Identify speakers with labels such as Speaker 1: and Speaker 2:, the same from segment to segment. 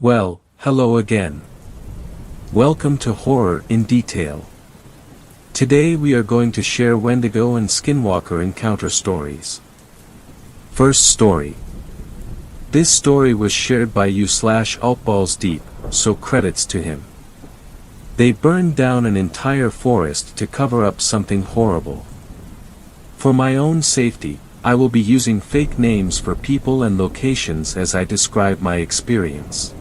Speaker 1: Well, hello again. Welcome to Horror in Detail. Today we are going to share Wendigo and Skinwalker encounter stories. First story. This story was shared by u/altballsdeep, so credits to him. They burned down an entire forest to cover up something horrible. For my own safety, I will be using fake names for people and locations as I describe my experience.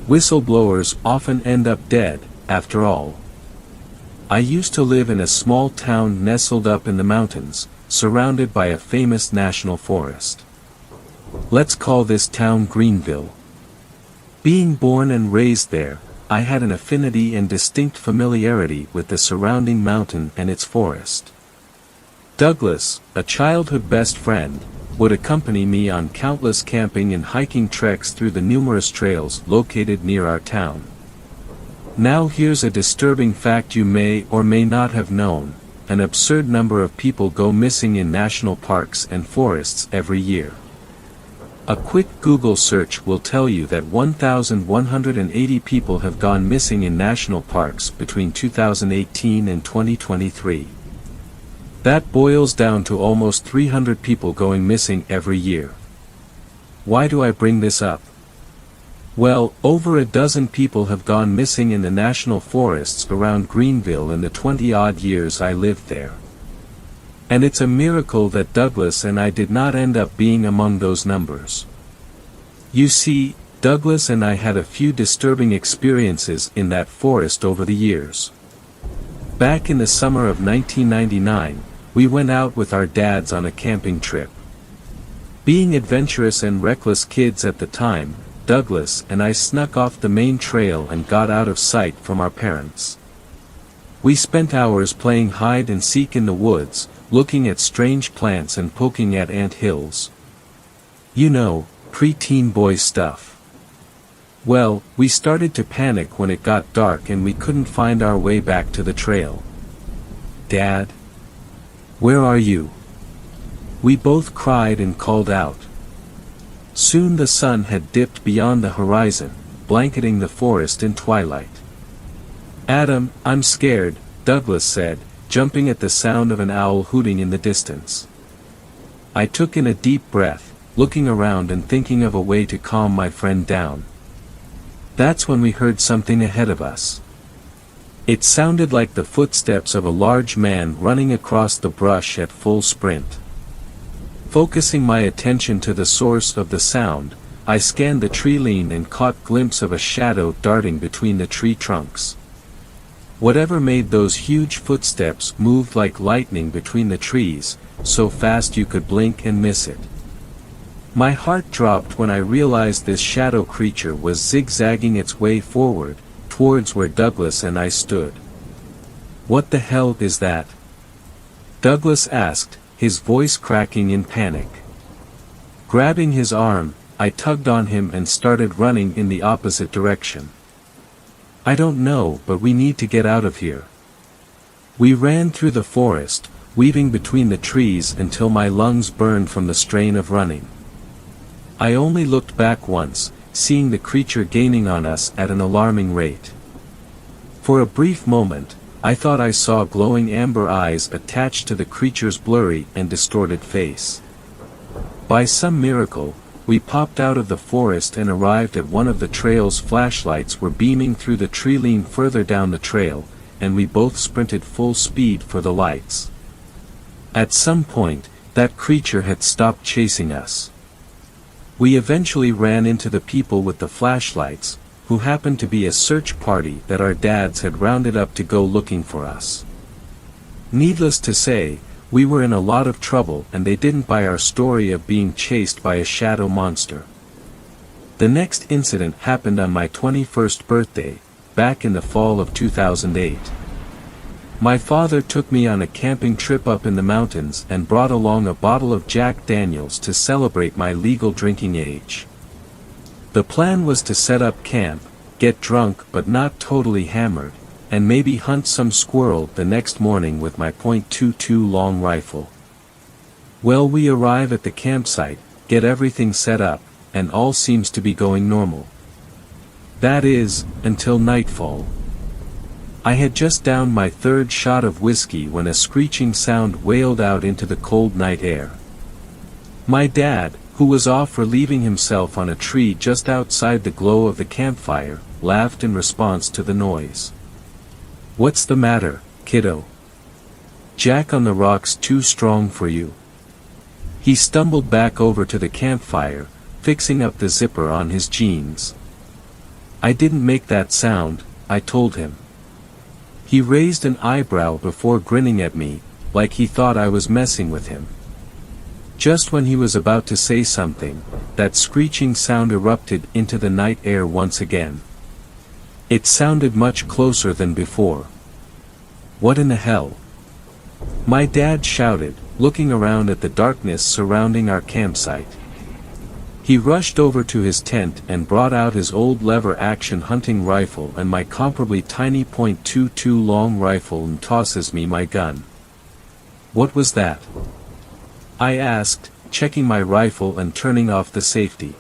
Speaker 1: Whistleblowers often end up dead, after all. I used to live in a small town nestled up in the mountains, surrounded by a famous national forest. Let's call this town Greenville. Being born and raised there, I had an affinity and distinct familiarity with the surrounding mountain and its forest. Douglas, a childhood best friend, would accompany me on countless camping and hiking treks through the numerous trails located near our town. Now here's a disturbing fact you may or may not have known: an absurd number of people go missing in national parks and forests every year. A quick Google search will tell you that 1,180 people have gone missing in national parks between 2018 and 2023. That boils down to almost 300 people going missing every year. Why do I bring this up? Well, over a dozen people have gone missing in the national forests around Greenville in the 20-odd years I lived there. And it's a miracle that Douglas and I did not end up being among those numbers. You see, Douglas and I had a few disturbing experiences in that forest over the years. Back in the summer of 1999, we went out with our dads on a camping trip. Being adventurous and reckless kids at the time, Douglas and I snuck off the main trail and got out of sight from our parents. We spent hours playing hide and seek in the woods, looking at strange plants and poking at ant hills. You know, pre-teen boy stuff. Well, we started to panic when it got dark and we couldn't find our way back to the trail. "Dad? Where are you?" We both cried and called out. Soon the sun had dipped beyond the horizon, blanketing the forest in twilight. "Adam, I'm scared," Douglas said, jumping at the sound of an owl hooting in the distance. I took in a deep breath, looking around and thinking of a way to calm my friend down. That's when we heard something ahead of us. It sounded like the footsteps of a large man running across the brush at full sprint. Focusing my attention to the source of the sound, I scanned the tree line and caught a glimpse of a shadow darting between the tree trunks. Whatever made those huge footsteps moved like lightning between the trees, so fast you could blink and miss it. My heart dropped when I realized this shadow creature was zigzagging its way forward, towards where Douglas and I stood. "What the hell is that?" Douglas asked, his voice cracking in panic. Grabbing his arm, I tugged on him and started running in the opposite direction. "I don't know, but we need to get out of here." We ran through the forest, weaving between the trees until my lungs burned from the strain of running. I only looked back once, seeing the creature gaining on us at an alarming rate. For a brief moment, I thought I saw glowing amber eyes attached to the creature's blurry and distorted face. By some miracle, we popped out of the forest and arrived at one of the trail's flashlights were beaming through the tree line further down the trail, and we both sprinted full speed for the lights. At some point, that creature had stopped chasing us. We eventually ran into the people with the flashlights, who happened to be a search party that our dads had rounded up to go looking for us. Needless to say, we were in a lot of trouble and they didn't buy our story of being chased by a shadow monster. The next incident happened on my 21st birthday, back in the fall of 2008. My father took me on a camping trip up in the mountains and brought along a bottle of Jack Daniels to celebrate my legal drinking age. The plan was to set up camp, get drunk but not totally hammered, and maybe hunt some squirrel the next morning with my .22 long rifle. Well, we arrive at the campsite, get everything set up, and all seems to be going normal. That is, until nightfall. I had just downed my third shot of whiskey when a screeching sound wailed out into the cold night air. My dad, who was off relieving himself on a tree just outside the glow of the campfire, laughed in response to the noise. "What's the matter, kiddo? Jack on the rock's too strong for you." He stumbled back over to the campfire, fixing up the zipper on his jeans. "I didn't make that sound," I told him. He raised an eyebrow before grinning at me, like he thought I was messing with him. Just when he was about to say something, that screeching sound erupted into the night air once again. It sounded much closer than before. "What in the hell?" my dad shouted, looking around at the darkness surrounding our campsite. He rushed over to his tent and brought out his old lever-action hunting rifle and my comparably tiny .22 long rifle and tosses me my gun. "What was that?" I asked, checking my rifle and turning off the safety.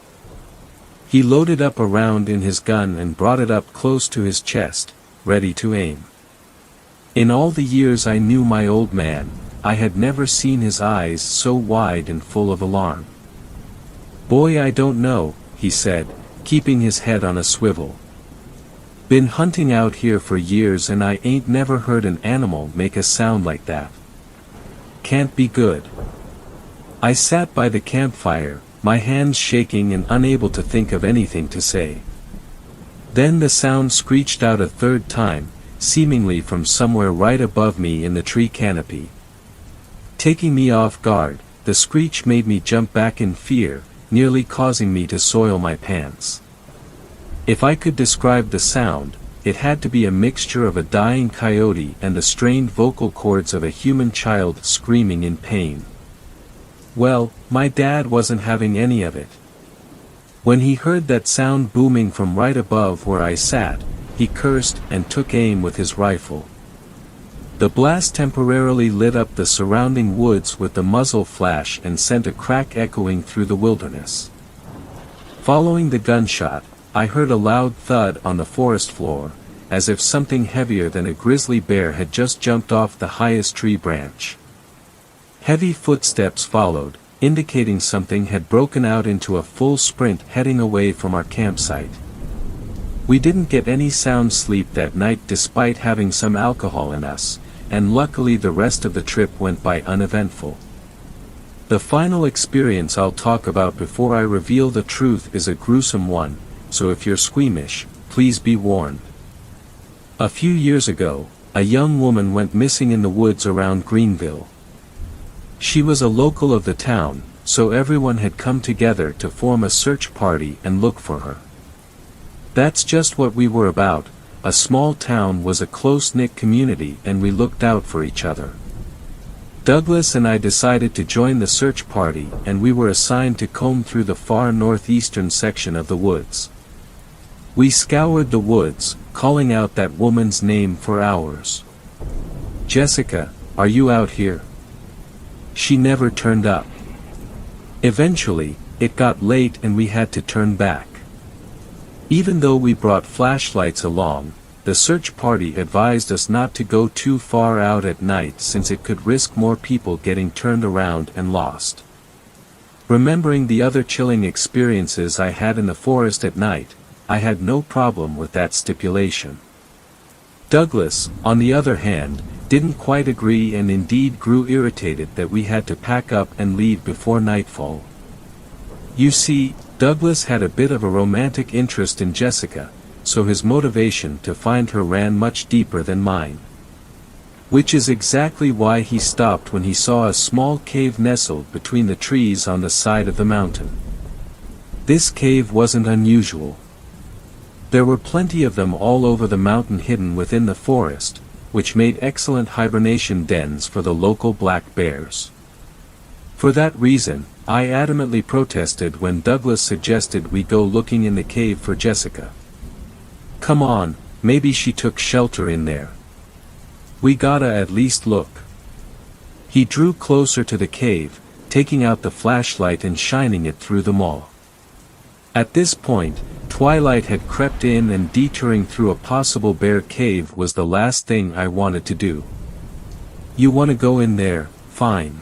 Speaker 1: He loaded up a round in his gun and brought it up close to his chest, ready to aim. In all the years I knew my old man, I had never seen his eyes so wide and full of alarm. "Boy, I don't know," he said, keeping his head on a swivel. "Been hunting out here for years and I ain't never heard an animal make a sound like that. Can't be good." I sat by the campfire, my hands shaking and unable to think of anything to say. Then the sound screeched out a third time, seemingly from somewhere right above me in the tree canopy. Taking me off guard, the screech made me jump back in fear, nearly causing me to soil my pants. If I could describe the sound, it had to be a mixture of a dying coyote and the strained vocal cords of a human child screaming in pain. Well, my dad wasn't having any of it. When he heard that sound booming from right above where I sat, he cursed and took aim with his rifle. The blast temporarily lit up the surrounding woods with the muzzle flash and sent a crack echoing through the wilderness. Following the gunshot, I heard a loud thud on the forest floor, as if something heavier than a grizzly bear had just jumped off the highest tree branch. Heavy footsteps followed, indicating something had broken out into a full sprint heading away from our campsite. We didn't get any sound sleep that night despite having some alcohol in us, and luckily the rest of the trip went by uneventful. The final experience I'll talk about before I reveal the truth is a gruesome one, so if you're squeamish, please be warned. A few years ago, a young woman went missing in the woods around Greenville. She was a local of the town, so everyone had come together to form a search party and look for her. That's just what we were about. A small town was a close-knit community and we looked out for each other. Douglas and I decided to join the search party and we were assigned to comb through the far northeastern section of the woods. We scoured the woods, calling out that woman's name for hours. "Jessica, are you out here?" She never turned up. Eventually, it got late and we had to turn back. Even though we brought flashlights along, the search party advised us not to go too far out at night since it could risk more people getting turned around and lost. Remembering the other chilling experiences I had in the forest at night, I had no problem with that stipulation. Douglas, on the other hand, didn't quite agree and indeed grew irritated that we had to pack up and leave before nightfall. You see, Douglas had a bit of a romantic interest in Jessica, so his motivation to find her ran much deeper than mine. Which is exactly why he stopped when he saw a small cave nestled between the trees on the side of the mountain. This cave wasn't unusual. There were plenty of them all over the mountain hidden within the forest, which made excellent hibernation dens for the local black bears. For that reason, I adamantly protested when Douglas suggested we go looking in the cave for Jessica. "Come on, maybe she took shelter in there. We gotta at least look." He drew closer to the cave, taking out the flashlight and shining it through the maw. At this point, Twilight had crept in and detouring through a possible bear cave was the last thing I wanted to do. You want to go in there, fine.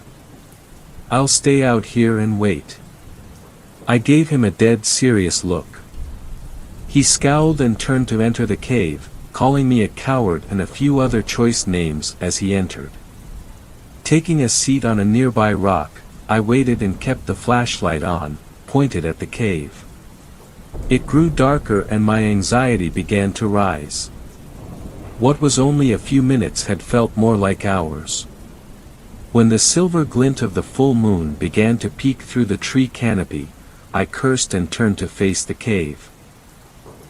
Speaker 1: I'll stay out here and wait. I gave him a dead serious look. He scowled and turned to enter the cave, calling me a coward and a few other choice names as he entered. Taking a seat on a nearby rock, I waited and kept the flashlight on, pointed at the cave. It grew darker and my anxiety began to rise. What was only a few minutes had felt more like hours. When the silver glint of the full moon began to peek through the tree canopy, I cursed and turned to face the cave.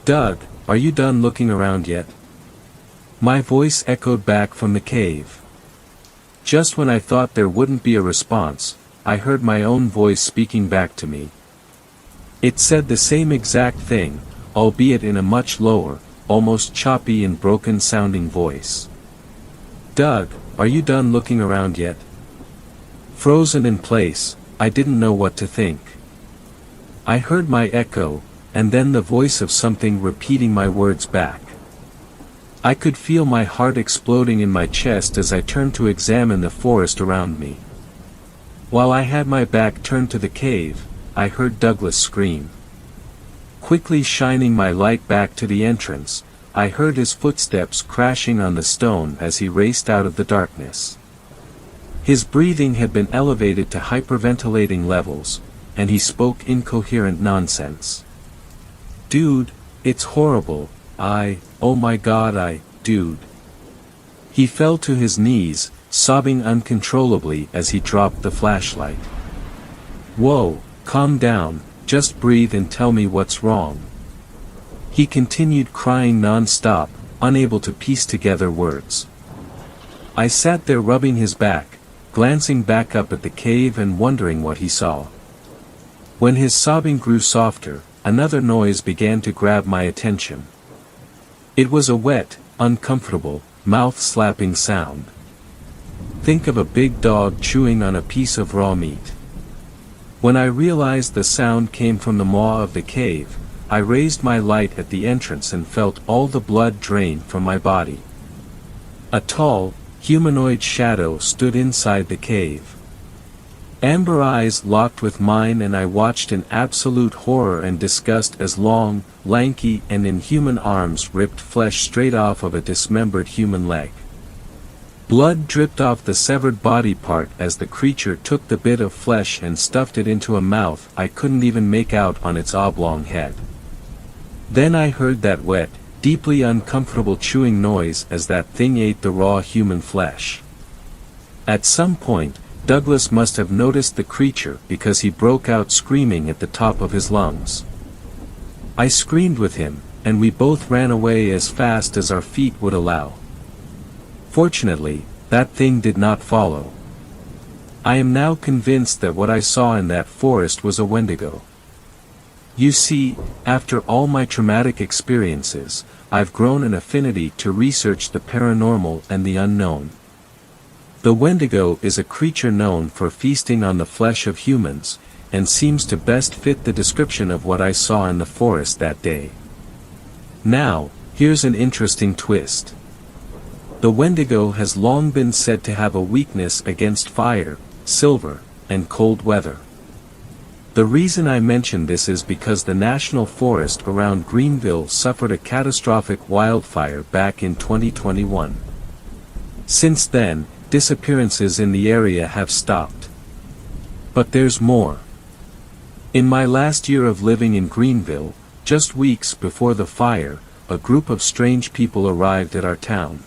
Speaker 1: "Doug, are you done looking around yet?" My voice echoed back from the cave. Just when I thought there wouldn't be a response, I heard my own voice speaking back to me. It said the same exact thing, albeit in a much lower, almost choppy and broken-sounding voice. "Doug, are you done looking around yet?" Frozen in place, I didn't know what to think. I heard my echo, and then the voice of something repeating my words back. I could feel my heart exploding in my chest as I turned to examine the forest around me. While I had my back turned to the cave, I heard Douglas scream. Quickly shining my light back to the entrance, I heard his footsteps crashing on the stone as he raced out of the darkness. His breathing had been elevated to hyperventilating levels, and he spoke incoherent nonsense. "Dude, it's horrible, oh my god dude." He fell to his knees, sobbing uncontrollably as he dropped the flashlight. "Whoa, calm down, just breathe and tell me what's wrong." He continued crying non-stop, unable to piece together words. I sat there rubbing his back, glancing back up at the cave and wondering what he saw. When his sobbing grew softer, another noise began to grab my attention. It was a wet, uncomfortable, mouth-slapping sound. Think of a big dog chewing on a piece of raw meat. When I realized the sound came from the maw of the cave, I raised my light at the entrance and felt all the blood drain from my body. A tall, humanoid shadow stood inside the cave. Amber eyes locked with mine and I watched in absolute horror and disgust as long, lanky and inhuman arms ripped flesh straight off of a dismembered human leg. Blood dripped off the severed body part as the creature took the bit of flesh and stuffed it into a mouth I couldn't even make out on its oblong head. Then I heard that wet, deeply uncomfortable chewing noise as that thing ate the raw human flesh. At some point, Douglas must have noticed the creature because he broke out screaming at the top of his lungs. I screamed with him, and we both ran away as fast as our feet would allow. Fortunately, that thing did not follow. I am now convinced that what I saw in that forest was a Wendigo. You see, after all my traumatic experiences, I've grown an affinity to research the paranormal and the unknown. The Wendigo is a creature known for feasting on the flesh of humans, and seems to best fit the description of what I saw in the forest that day. Now, here's an interesting twist. The Wendigo has long been said to have a weakness against fire, silver, and cold weather. The reason I mention this is because the national forest around Greenville suffered a catastrophic wildfire back in 2021. Since then, disappearances in the area have stopped. But there's more. In my last year of living in Greenville, just weeks before the fire, a group of strange people arrived at our town.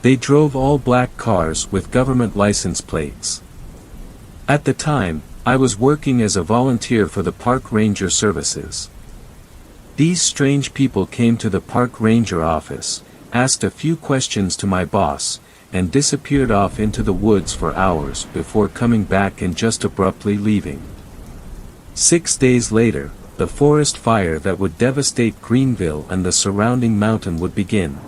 Speaker 1: They drove all black cars with government license plates. At the time, I was working as a volunteer for the park ranger services. These strange people came to the park ranger office, asked a few questions to my boss, and disappeared off into the woods for hours before coming back and just abruptly leaving. 6 days later, the forest fire that would devastate Greenville and the surrounding mountain would begin.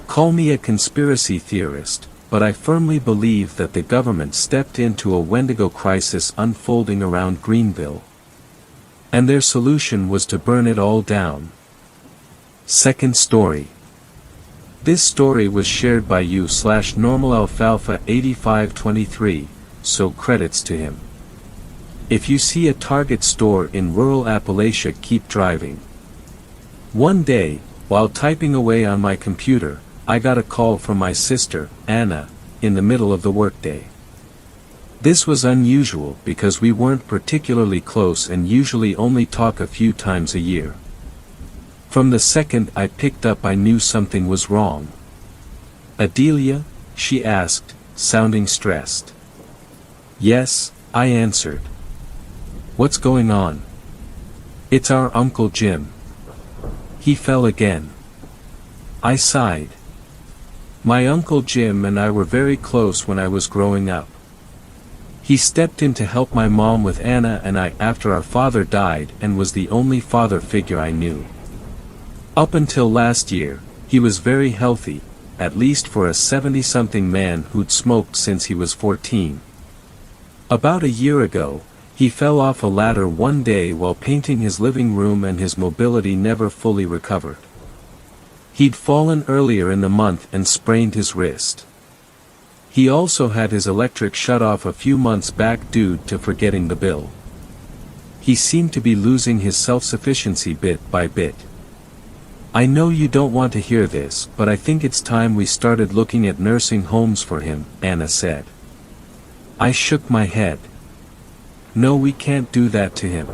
Speaker 1: Call me a conspiracy theorist, but I firmly believe that the government stepped into a Wendigo crisis unfolding around Greenville. And their solution was to burn it all down. Second story. This story was shared by u/normalalfalfa8523, so credits to him. If you see a Target store in rural Appalachia, keep driving. One day, while typing away on my computer, I got a call from my sister, Anna, in the middle of the workday. This was unusual because we weren't particularly close and usually only talk a few times a year. From the second I picked up, I knew something was wrong. "Adelia?" she asked, sounding stressed. "Yes," I answered. "What's going on?" "It's our Uncle Jim. He fell again." I sighed. My Uncle Jim and I were very close when I was growing up. He stepped in to help my mom with Anna and I after our father died and was the only father figure I knew. Up until last year, he was very healthy, at least for a 70-something man who'd smoked since he was 14. About a year ago, he fell off a ladder one day while painting his living room and his mobility never fully recovered. He'd fallen earlier in the month and sprained his wrist. He also had his electric shut off a few months back due to forgetting the bill. He seemed to be losing his self-sufficiency bit by bit. "I know you don't want to hear this, but I think it's time we started looking at nursing homes for him," Anna said. I shook my head. "No, we can't do that to him.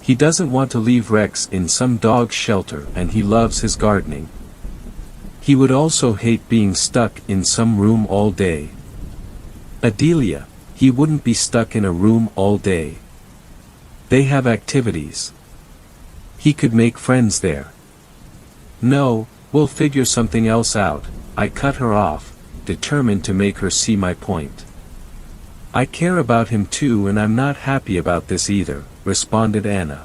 Speaker 1: He doesn't want to leave Rex in some dog shelter and he loves his gardening. He would also hate being stuck in some room all day." "Adelia, he wouldn't be stuck in a room all day. They have activities. He could make friends there." "No, we'll figure something else out," I cut her off, determined to make her see my point. "I care about him too and I'm not happy about this either," responded Anna.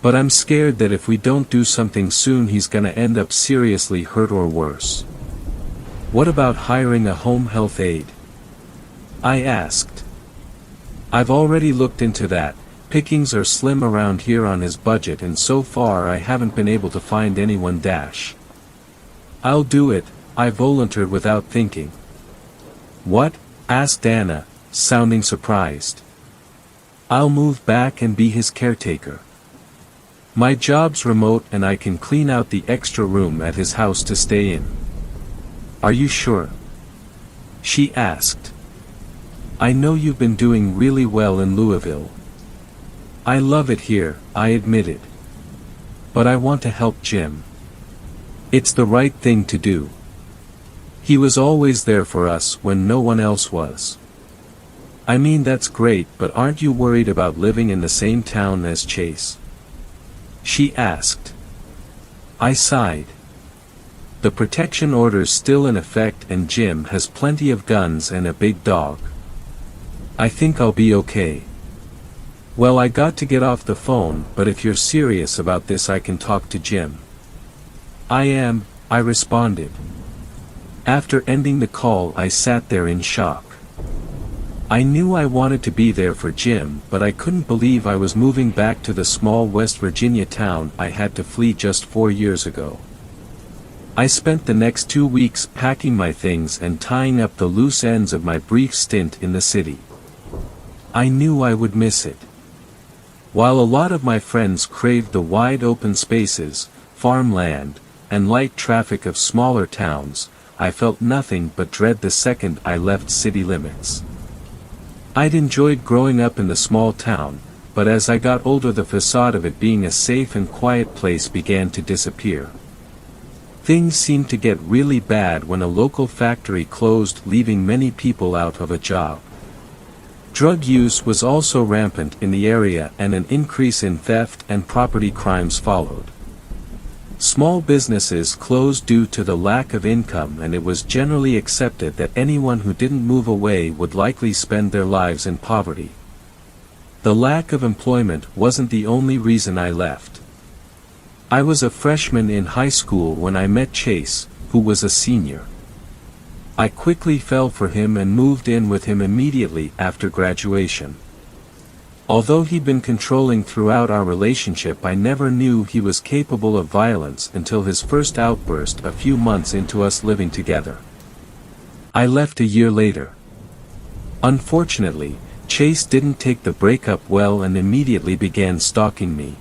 Speaker 1: "But I'm scared that if we don't do something soon he's gonna end up seriously hurt or worse." "What about hiring a home health aide?" I asked. "I've already looked into that. Pickings are slim around here on his budget and so far I haven't been able to find anyone dash." "I'll do it," I volunteered without thinking. "What?" asked Anna, sounding surprised. "I'll move back and be his caretaker. My job's remote and I can clean out the extra room at his house to stay in." "Are you sure?" she asked. "I know you've been doing really well in Louisville." "I love it here," I admitted. "But I want to help Jim. It's the right thing to do. He was always there for us when no one else was." "I mean that's great, but aren't you worried about living in the same town as Chase?" she asked. I sighed. "The protection order's still in effect and Jim has plenty of guns and a big dog. I think I'll be okay." "Well, I got to get off the phone, but if you're serious about this I can talk to Jim." "I am," I responded. After ending the call I sat there in shock. I knew I wanted to be there for Jim, but I couldn't believe I was moving back to the small West Virginia town I had to flee just 4 years ago. I spent the next 2 weeks packing my things and tying up the loose ends of my brief stint in the city. I knew I would miss it. While a lot of my friends craved the wide open spaces, farmland, and light traffic of smaller towns, I felt nothing but dread the second I left city limits. I'd enjoyed growing up in the small town, but as I got older the facade of it being a safe and quiet place began to disappear. Things seemed to get really bad when a local factory closed, leaving many people out of a job. Drug use was also rampant in the area and an increase in theft and property crimes followed. Small businesses closed due to the lack of income and it was generally accepted that anyone who didn't move away would likely spend their lives in poverty. The lack of employment wasn't the only reason I left. I was a freshman in high school when I met Chase, who was a senior. I quickly fell for him and moved in with him immediately after graduation. Although he'd been controlling throughout our relationship, I never knew he was capable of violence until his first outburst a few months into us living together. I left a year later. Unfortunately, Chase didn't take the breakup well and immediately began stalking me.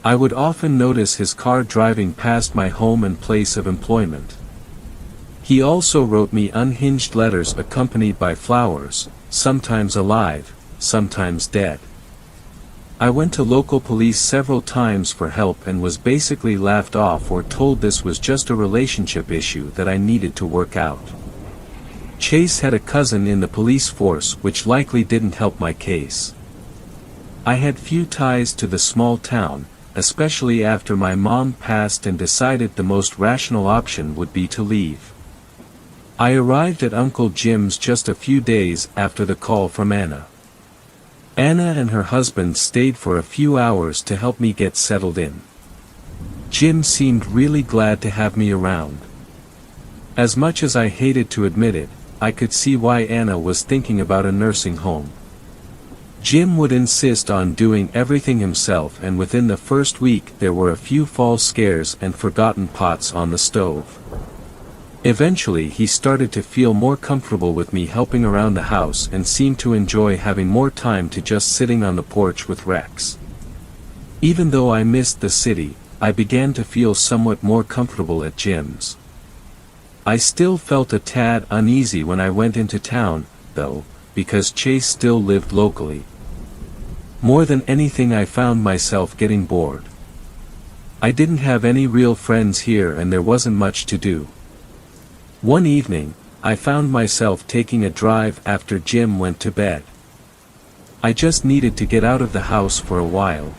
Speaker 1: I would often notice his car driving past my home and place of employment. He also wrote me unhinged letters accompanied by flowers, sometimes alive, sometimes dead. I went to local police several times for help and was basically laughed off or told this was just a relationship issue that I needed to work out. Chase had a cousin in the police force, which likely didn't help my case. I had few ties to the small town, especially after my mom passed, and decided the most rational option would be to leave. I arrived at Uncle Jim's just a few days after the call from Anna. Anna and her husband stayed for a few hours to help me get settled in. Jim seemed really glad to have me around. As much as I hated to admit it, I could see why Anna was thinking about a nursing home. Jim would insist on doing everything himself, and within the first week there were a few false scares and forgotten pots on the stove. Eventually he started to feel more comfortable with me helping around the house and seemed to enjoy having more time to just sitting on the porch with Rex. Even though I missed the city, I began to feel somewhat more comfortable at Jim's. I still felt a tad uneasy when I went into town, though, because Chase still lived locally. More than anything, I found myself getting bored. I didn't have any real friends here and there wasn't much to do. One evening, I found myself taking a drive after Jim went to bed. I just needed to get out of the house for a while.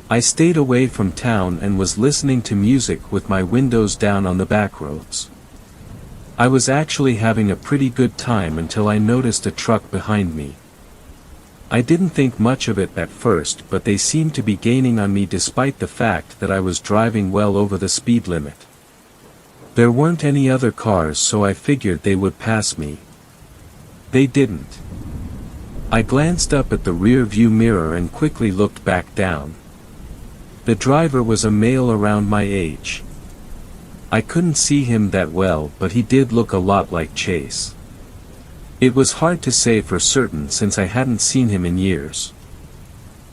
Speaker 1: I stayed away from town and was listening to music with my windows down on the back roads. I was actually having a pretty good time until I noticed a truck behind me. I didn't think much of it at first, but they seemed to be gaining on me despite the fact that I was driving well over the speed limit. There weren't any other cars, so I figured they would pass me. They didn't. I glanced up at the rear view mirror and quickly looked back down. The driver was a male around my age. I couldn't see him that well, but he did look a lot like Chase. It was hard to say for certain since I hadn't seen him in years.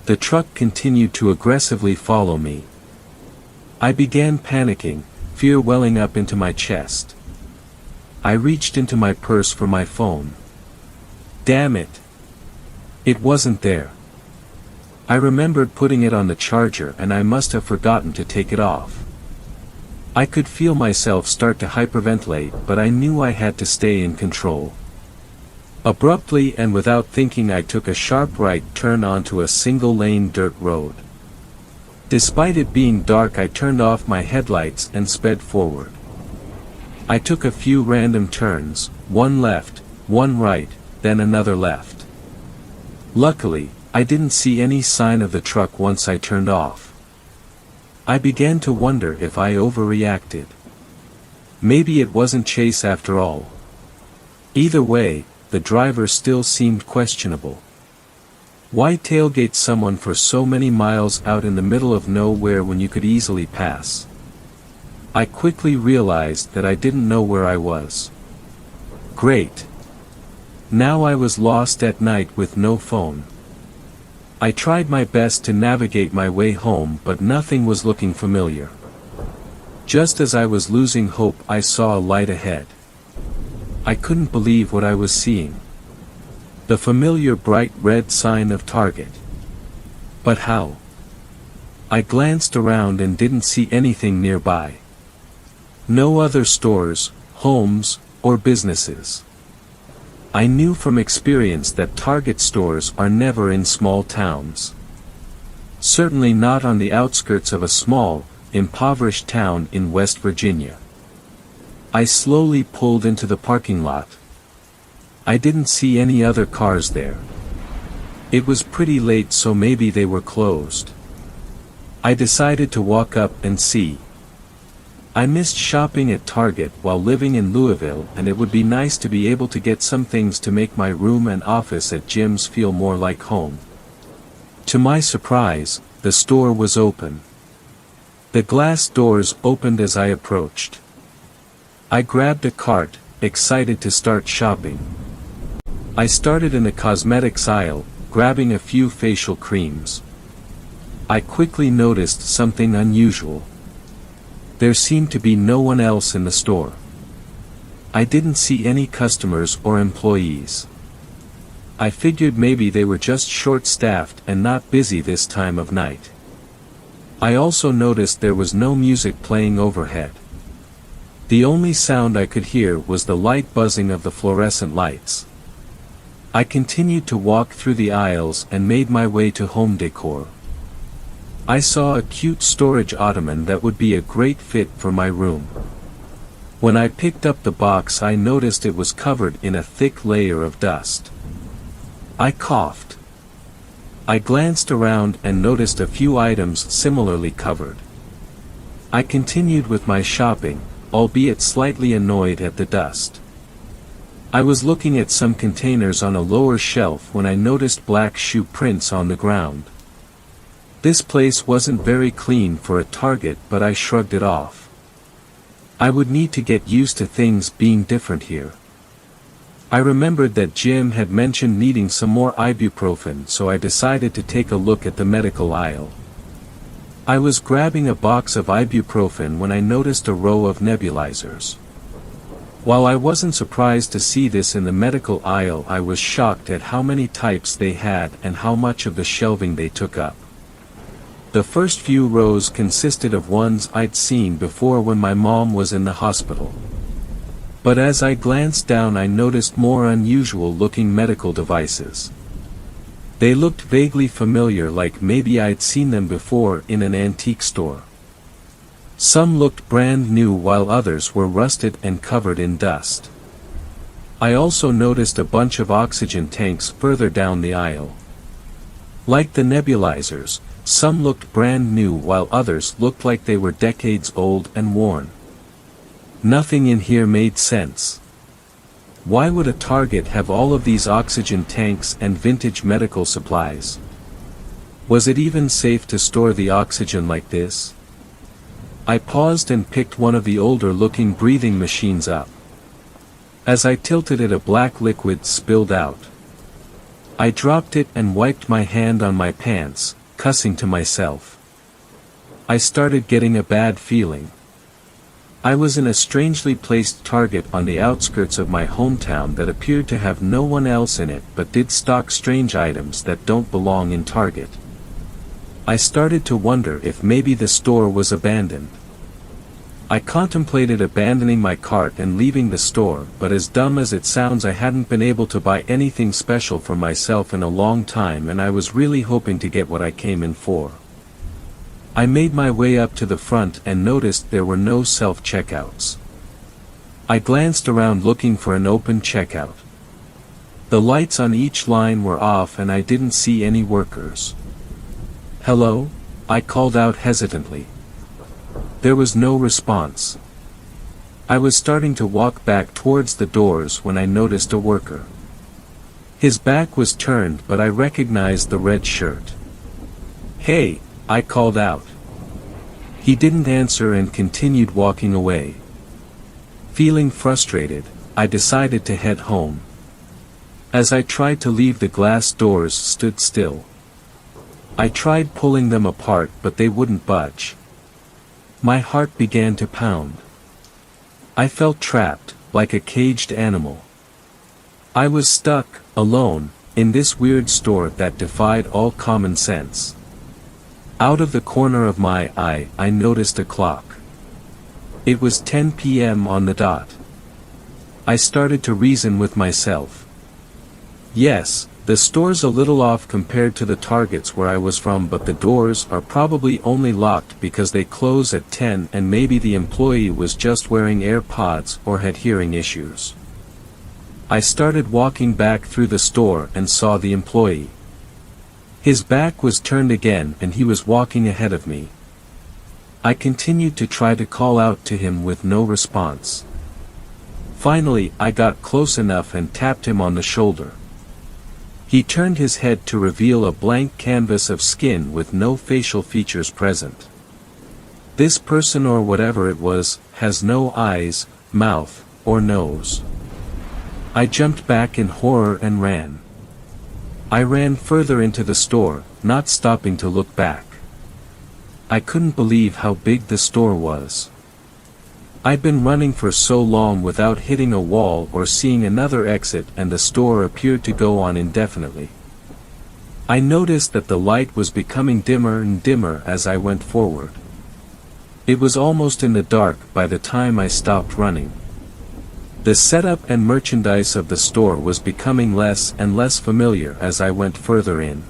Speaker 1: The truck continued to aggressively follow me. I began panicking, fear welling up into my chest. I reached into my purse for my phone. Damn it! It wasn't there. I remembered putting it on the charger and I must have forgotten to take it off. I could feel myself start to hyperventilate, but I knew I had to stay in control. Abruptly and without thinking, I took a sharp right turn onto a single-lane dirt road. Despite it being dark, I turned off my headlights and sped forward. I took a few random turns, one left, one right, then another left. Luckily, I didn't see any sign of the truck once I turned off. I began to wonder if I overreacted. Maybe it wasn't Chase after all. Either way, the driver still seemed questionable. Why tailgate someone for so many miles out in the middle of nowhere when you could easily pass? I quickly realized that I didn't know where I was. Great. Now I was lost at night with no phone. I tried my best to navigate my way home, but nothing was looking familiar. Just as I was losing hope, I saw a light ahead. I couldn't believe what I was seeing. The familiar bright red sign of Target. But how? I glanced around and didn't see anything nearby. No other stores, homes, or businesses. I knew from experience that Target stores are never in small towns. Certainly not on the outskirts of a small, impoverished town in West Virginia. I slowly pulled into the parking lot. I didn't see any other cars there. It was pretty late, so maybe they were closed. I decided to walk up and see. I missed shopping at Target while living in Louisville, and it would be nice to be able to get some things to make my room and office at Jim's feel more like home. To my surprise, the store was open. The glass doors opened as I approached. I grabbed a cart, excited to start shopping. I started in the cosmetics aisle, grabbing a few facial creams. I quickly noticed something unusual. There seemed to be no one else in the store. I didn't see any customers or employees. I figured maybe they were just short-staffed and not busy this time of night. I also noticed there was no music playing overhead. The only sound I could hear was the light buzzing of the fluorescent lights. I continued to walk through the aisles and made my way to home decor. I saw a cute storage ottoman that would be a great fit for my room. When I picked up the box, I noticed it was covered in a thick layer of dust. I coughed. I glanced around and noticed a few items similarly covered. I continued with my shopping, albeit slightly annoyed at the dust. I was looking at some containers on a lower shelf when I noticed black shoe prints on the ground. This place wasn't very clean for a Target, but I shrugged it off. I would need to get used to things being different here. I remembered that Jim had mentioned needing some more ibuprofen, so I decided to take a look at the medical aisle. I was grabbing a box of ibuprofen when I noticed a row of nebulizers. While I wasn't surprised to see this in the medical aisle, I was shocked at how many types they had and how much of the shelving they took up. The first few rows consisted of ones I'd seen before when my mom was in the hospital. But as I glanced down, I noticed more unusual looking medical devices. They looked vaguely familiar, like maybe I'd seen them before in an antique store. Some looked brand new while others were rusted and covered in dust. I also noticed a bunch of oxygen tanks further down the aisle. Like the nebulizers, some looked brand new while others looked like they were decades old and worn. Nothing in here made sense. Why would a Target have all of these oxygen tanks and vintage medical supplies? Was it even safe to store the oxygen like this? I paused and picked one of the older-looking breathing machines up. As I tilted it, a black liquid spilled out. I dropped it and wiped my hand on my pants, cussing to myself. I started getting a bad feeling. I was in a strangely placed Target on the outskirts of my hometown that appeared to have no one else in it but did stock strange items that don't belong in Target. I started to wonder if maybe the store was abandoned. I contemplated abandoning my cart and leaving the store, but as dumb as it sounds, I hadn't been able to buy anything special for myself in a long time, and I was really hoping to get what I came in for. I made my way up to the front and noticed there were no self-checkouts. I glanced around looking for an open checkout. The lights on each line were off and I didn't see any workers. "Hello?" I called out hesitantly. There was no response. I was starting to walk back towards the doors when I noticed a worker. His back was turned, but I recognized the red shirt. "Hey," I called out. He didn't answer and continued walking away. Feeling frustrated, I decided to head home. As I tried to leave, the glass doors stood still. I tried pulling them apart, but they wouldn't budge. My heart began to pound. I felt trapped, like a caged animal. I was stuck, alone, in this weird store that defied all common sense. Out of the corner of my eye, I noticed a clock. It was 10 p.m. on the dot. I started to reason with myself. Yes, the store's a little off compared to the Targets where I was from, but the doors are probably only locked because they close at 10, and maybe the employee was just wearing AirPods or had hearing issues. I started walking back through the store and saw the employee. His back was turned again and he was walking ahead of me. I continued to try to call out to him with no response. Finally, I got close enough and tapped him on the shoulder. He turned his head to reveal a blank canvas of skin with no facial features present. This person, or whatever it was, has no eyes, mouth, or nose. I jumped back in horror and ran. I ran further into the store, not stopping to look back. I couldn't believe how big the store was. I'd been running for so long without hitting a wall or seeing another exit, and the store appeared to go on indefinitely. I noticed that the light was becoming dimmer and dimmer as I went forward. It was almost in the dark by the time I stopped running. The setup and merchandise of the store was becoming less and less familiar as I went further in.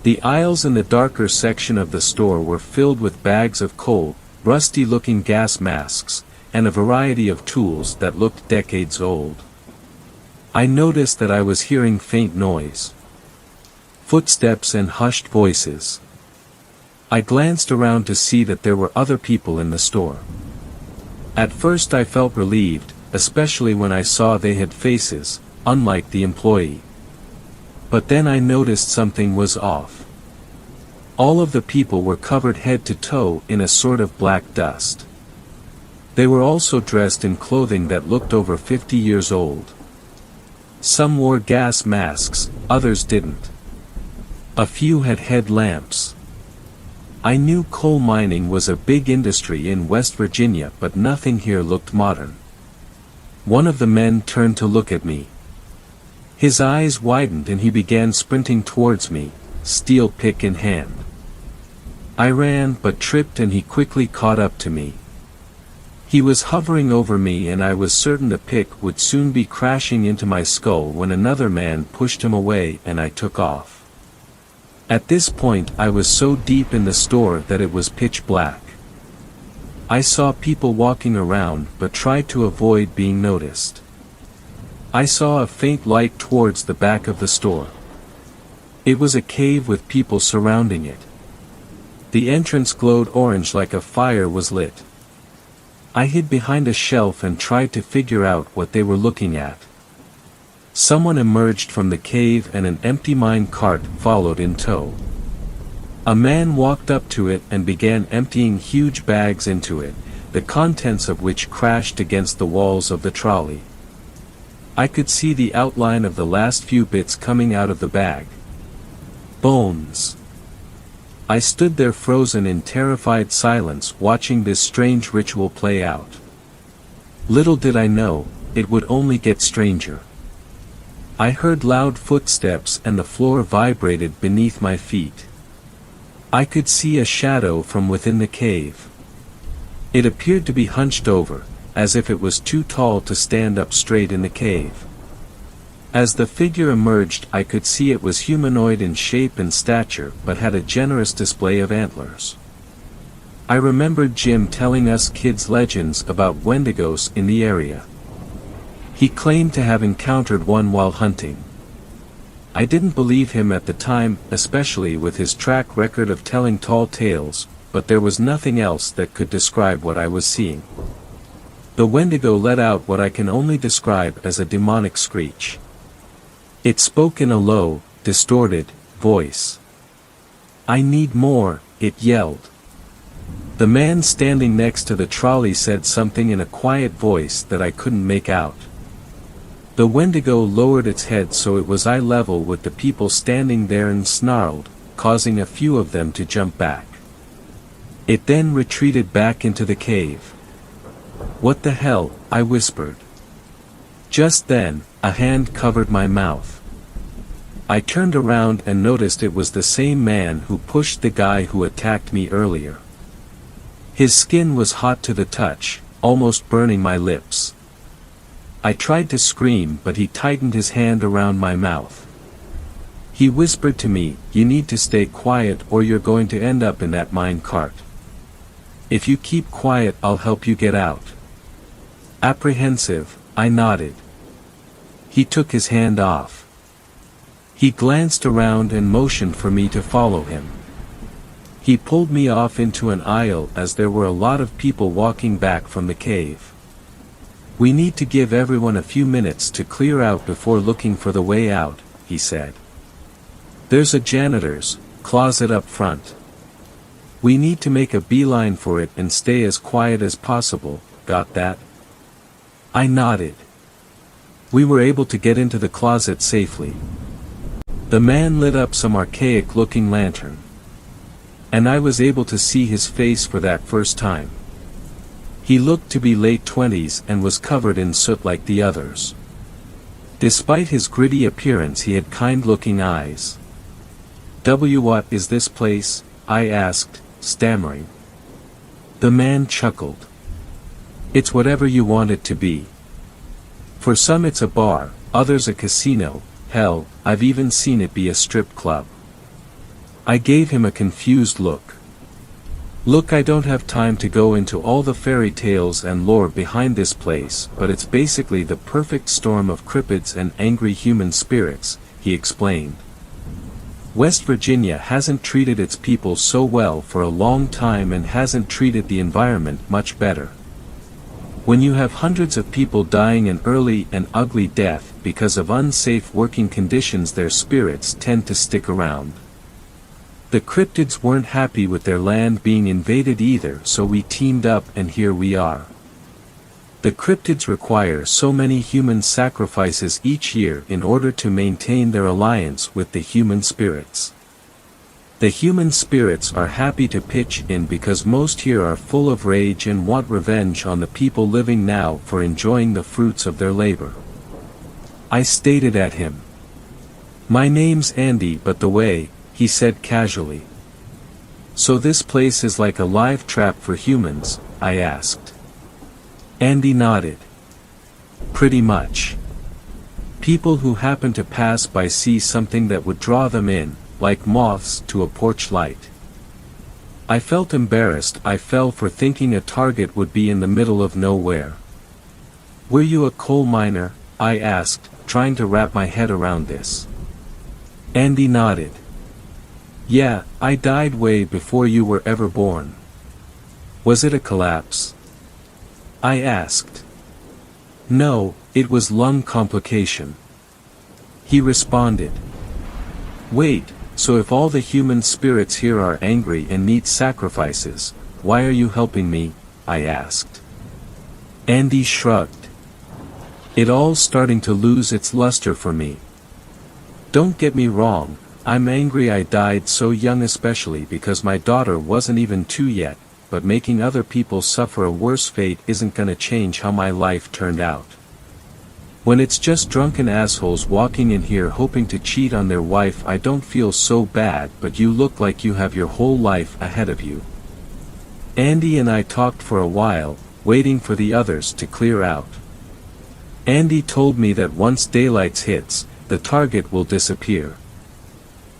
Speaker 1: The aisles in the darker section of the store were filled with bags of coal, rusty-looking gas masks, and a variety of tools that looked decades old. I noticed that I was hearing faint noise. Footsteps and hushed voices. I glanced around to see that there were other people in the store. At first I felt relieved, especially when I saw they had faces, unlike the employee. But then I noticed something was off. All of the people were covered head to toe in a sort of black dust. They were also dressed in clothing that looked over 50 years old. Some wore gas masks, others didn't. A few had headlamps. I knew coal mining was a big industry in West Virginia, but nothing here looked modern. One of the men turned to look at me. His eyes widened and he began sprinting towards me, steel pick in hand. I ran but tripped and he quickly caught up to me. He was hovering over me and I was certain the pick would soon be crashing into my skull when another man pushed him away and I took off. At this point I was so deep in the store that it was pitch black. I saw people walking around but tried to avoid being noticed. I saw a faint light towards the back of the store. It was a cave with people surrounding it. The entrance glowed orange like a fire was lit. I hid behind a shelf and tried to figure out what they were looking at. Someone emerged from the cave and an empty mine cart followed in tow. A man walked up to it and began emptying huge bags into it, the contents of which crashed against the walls of the trolley. I could see the outline of the last few bits coming out of the bag. Bones. I stood there frozen in terrified silence watching this strange ritual play out. Little did I know, it would only get stranger. I heard loud footsteps and the floor vibrated beneath my feet. I could see a shadow from within the cave. It appeared to be hunched over, as if it was too tall to stand up straight in the cave. As the figure emerged I could see it was humanoid in shape and stature but had a generous display of antlers. I remembered Jim telling us kids legends about Wendigos in the area. He claimed to have encountered one while hunting. I didn't believe him at the time, especially with his track record of telling tall tales, but there was nothing else that could describe what I was seeing. The Wendigo let out what I can only describe as a demonic screech. It spoke in a low, distorted voice. "I need more," it yelled. The man standing next to the trolley said something in a quiet voice that I couldn't make out. The Wendigo lowered its head so it was eye level with the people standing there and snarled, causing a few of them to jump back. It then retreated back into the cave. "What the hell?" I whispered. Just then, a hand covered my mouth. I turned around and noticed it was the same man who pushed the guy who attacked me earlier. His skin was hot to the touch, almost burning my lips. I tried to scream but he tightened his hand around my mouth. He whispered to me, "You need to stay quiet or you're going to end up in that mine cart. If you keep quiet I'll help you get out." Apprehensive, I nodded. He took his hand off. He glanced around and motioned for me to follow him. He pulled me off into an aisle as there were a lot of people walking back from the cave. "We need to give everyone a few minutes to clear out before looking for the way out," he said. "There's a janitor's closet up front. We need to make a beeline for it and stay as quiet as possible, got that?" I nodded. We were able to get into the closet safely. The man lit up some archaic-looking lantern. And I was able to see his face for that first time. He looked to be late 20s and was covered in soot like the others. Despite his gritty appearance, he had kind-looking eyes. "What is this place?" I asked, stammering. The man chuckled. "It's whatever you want it to be. For some it's a bar, others a casino, hell, I've even seen it be a strip club." I gave him a confused look. "Look, I don't have time to go into all the fairy tales and lore behind this place, but it's basically the perfect storm of cryptids and angry human spirits," he explained. "West Virginia hasn't treated its people so well for a long time and hasn't treated the environment much better. When you have hundreds of people dying an early and ugly death because of unsafe working conditions, their spirits tend to stick around. The cryptids weren't happy with their land being invaded either, so we teamed up and here we are. The cryptids require so many human sacrifices each year in order to maintain their alliance with the human spirits. The human spirits are happy to pitch in because most here are full of rage and want revenge on the people living now for enjoying the fruits of their labor." I stared at him. "My name's Andy, but the way," he said casually. "So this place is like a live trap for humans?" I asked. Andy nodded. "Pretty much. People who happen to pass by see something that would draw them in, like moths to a porch light." I felt embarrassed. I fell for thinking a target would be in the middle of nowhere. "Were you a coal miner?" I asked, trying to wrap my head around this. Andy nodded. "Yeah, I died way before you were ever born." "Was it a collapse?" I asked. "No, it was lung complication," he responded. "Wait, so if all the human spirits here are angry and need sacrifices, why are you helping me?" I asked. Andy shrugged. "It all's starting to lose its luster for me. Don't get me wrong, I'm angry I died so young, especially because my daughter wasn't even 2 yet, but making other people suffer a worse fate isn't gonna change how my life turned out. When it's just drunken assholes walking in here hoping to cheat on their wife, I don't feel so bad, but you look like you have your whole life ahead of you." Andy and I talked for a while, waiting for the others to clear out. Andy told me that once daylight hits, the target will disappear.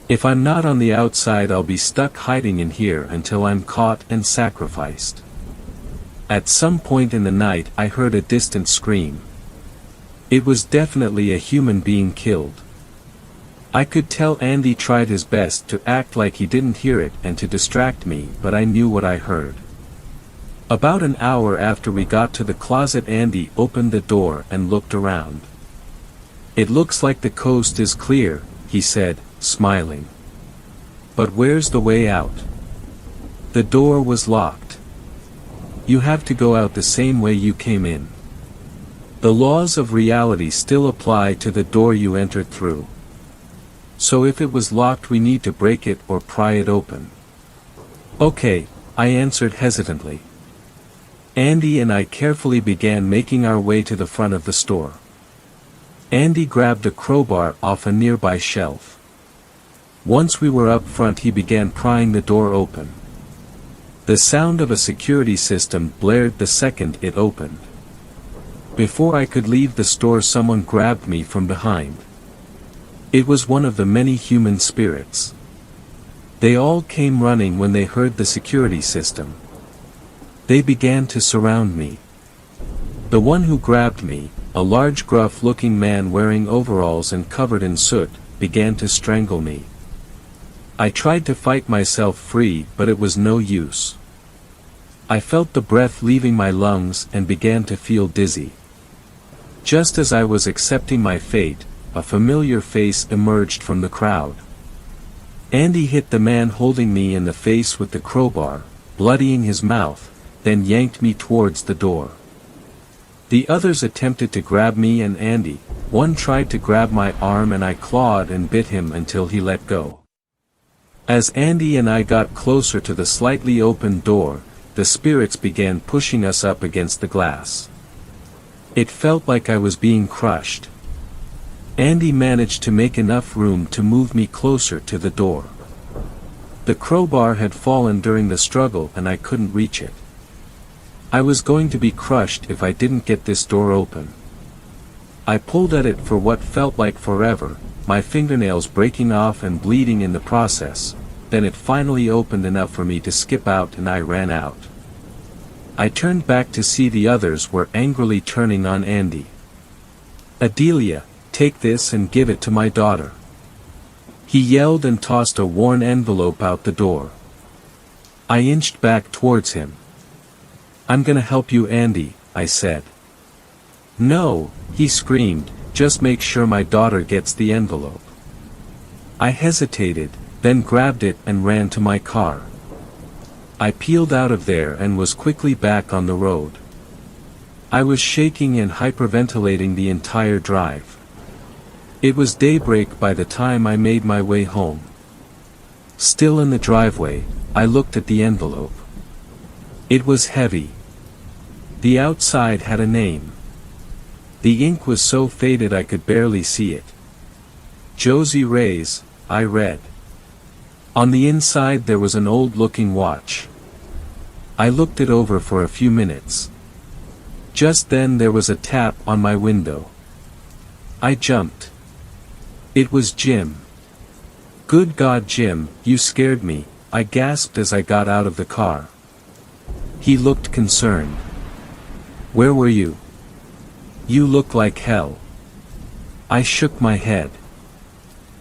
Speaker 1: If I'm not on the outside, I'll be stuck hiding in here until I'm caught and sacrificed. At some point in the night, I heard a distant scream. It was definitely a human being killed. I could tell Andy tried his best to act like he didn't hear it and to distract me, but I knew what I heard. About an hour after we got to the closet, Andy opened the door and looked around. "It looks like the coast is clear," he said, smiling. "But where's the way out?" The door was locked. "You have to go out the same way you came in. The laws of reality still apply to the door you entered through. So if it was locked, we need to break it or pry it open." "Okay," I answered hesitantly. Andy and I carefully began making our way to the front of the store. Andy grabbed a crowbar off a nearby shelf. Once we were up front, he began prying the door open. The sound of a security system blared the second it opened. Before I could leave the store, someone grabbed me from behind. It was one of the many human spirits. They all came running when they heard the security system. They began to surround me. The one who grabbed me, a large gruff-looking man wearing overalls and covered in soot, began to strangle me. I tried to fight myself free, but it was no use. I felt the breath leaving my lungs and began to feel dizzy. Just as I was accepting my fate, a familiar face emerged from the crowd. Andy hit the man holding me in the face with the crowbar, bloodying his mouth, then yanked me towards the door. The others attempted to grab me and Andy. One tried to grab my arm and I clawed and bit him until he let go. As Andy and I got closer to the slightly open door, the spirits began pushing us up against the glass. It felt like I was being crushed. Andy managed to make enough room to move me closer to the door. The crowbar had fallen during the struggle and I couldn't reach it. I was going to be crushed if I didn't get this door open. I pulled at it for what felt like forever, my fingernails breaking off and bleeding in the process. Then it finally opened enough for me to skip out and I ran out. I turned back to see the others were angrily turning on Andy. "Adelia, take this and give it to my daughter." He yelled and tossed a worn envelope out the door. I inched back towards him. "I'm gonna help you, Andy," I said. "No," he screamed, "just make sure my daughter gets the envelope." I hesitated, then grabbed it and ran to my car. I peeled out of there and was quickly back on the road. I was shaking and hyperventilating the entire drive. It was daybreak by the time I made my way home. Still in the driveway, I looked at the envelope. It was heavy. The outside had a name. The ink was so faded I could barely see it. "Josie Reyes," I read. On the inside there was an old-looking watch. I looked it over for a few minutes. Just then there was a tap on my window. I jumped. It was Jim. "Good God, Jim, you scared me," I gasped as I got out of the car. He looked concerned. "Where were you? You look like hell." I shook my head.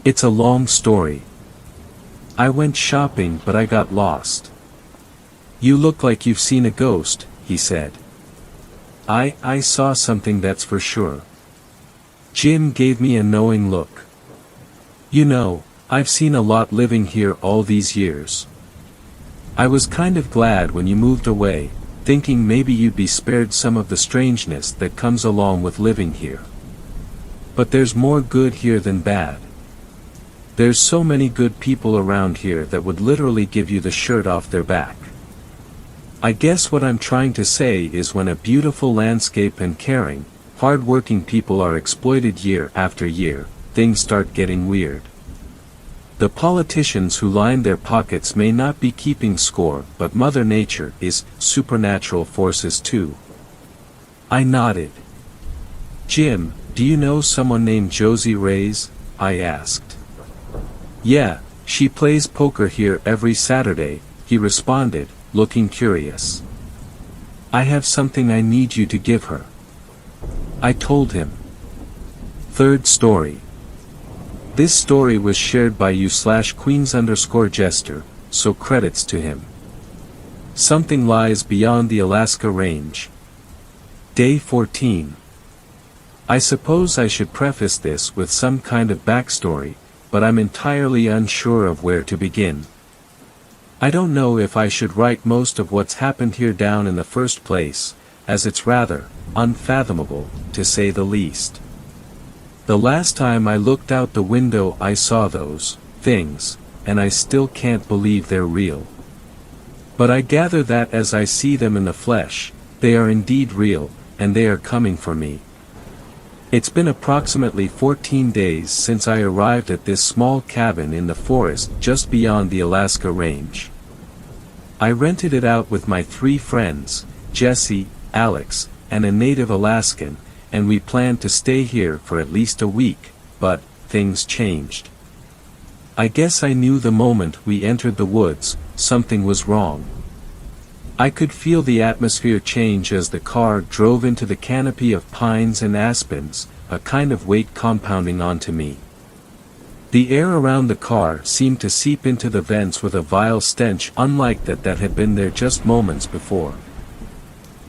Speaker 1: "It's a long story. I went shopping but I got lost." "You look like you've seen a ghost," he said. I saw something, that's for sure." Jim gave me a knowing look. "You know, I've seen a lot living here all these years. I was kind of glad when you moved away, thinking maybe you'd be spared some of the strangeness that comes along with living here. But there's more good here than bad. There's so many good people around here that would literally give you the shirt off their back. I guess what I'm trying to say is when a beautiful landscape and caring, hard-working people are exploited year after year, things start getting weird. The politicians who line their pockets may not be keeping score, but Mother Nature is supernatural forces too." I nodded. "Jim, do you know someone named Josie Reyes?" I asked. "Yeah, she plays poker here every Saturday," he responded, looking curious. "I have something I need you to give her." I told him. Third story. This story was shared by you/Queens_Jester, so credits to him. Something lies beyond the Alaska Range. Day 14. I suppose I should preface this with some kind of backstory, but I'm entirely unsure of where to begin. I don't know if I should write most of what's happened here down in the first place, as it's rather unfathomable, to say the least. The last time I looked out the window I saw those things, and I still can't believe they're real. But I gather that as I see them in the flesh, they are indeed real, and they are coming for me. It's been approximately 14 days since I arrived at this small cabin in the forest just beyond the Alaska Range. I rented it out with my 3 friends, Jesse, Alex, and a native Alaskan, and we planned to stay here for at least a week, but things changed. I guess I knew the moment we entered the woods, something was wrong. I could feel the atmosphere change as the car drove into the canopy of pines and aspens, a kind of weight compounding onto me. The air around the car seemed to seep into the vents with a vile stench unlike that had been there just moments before.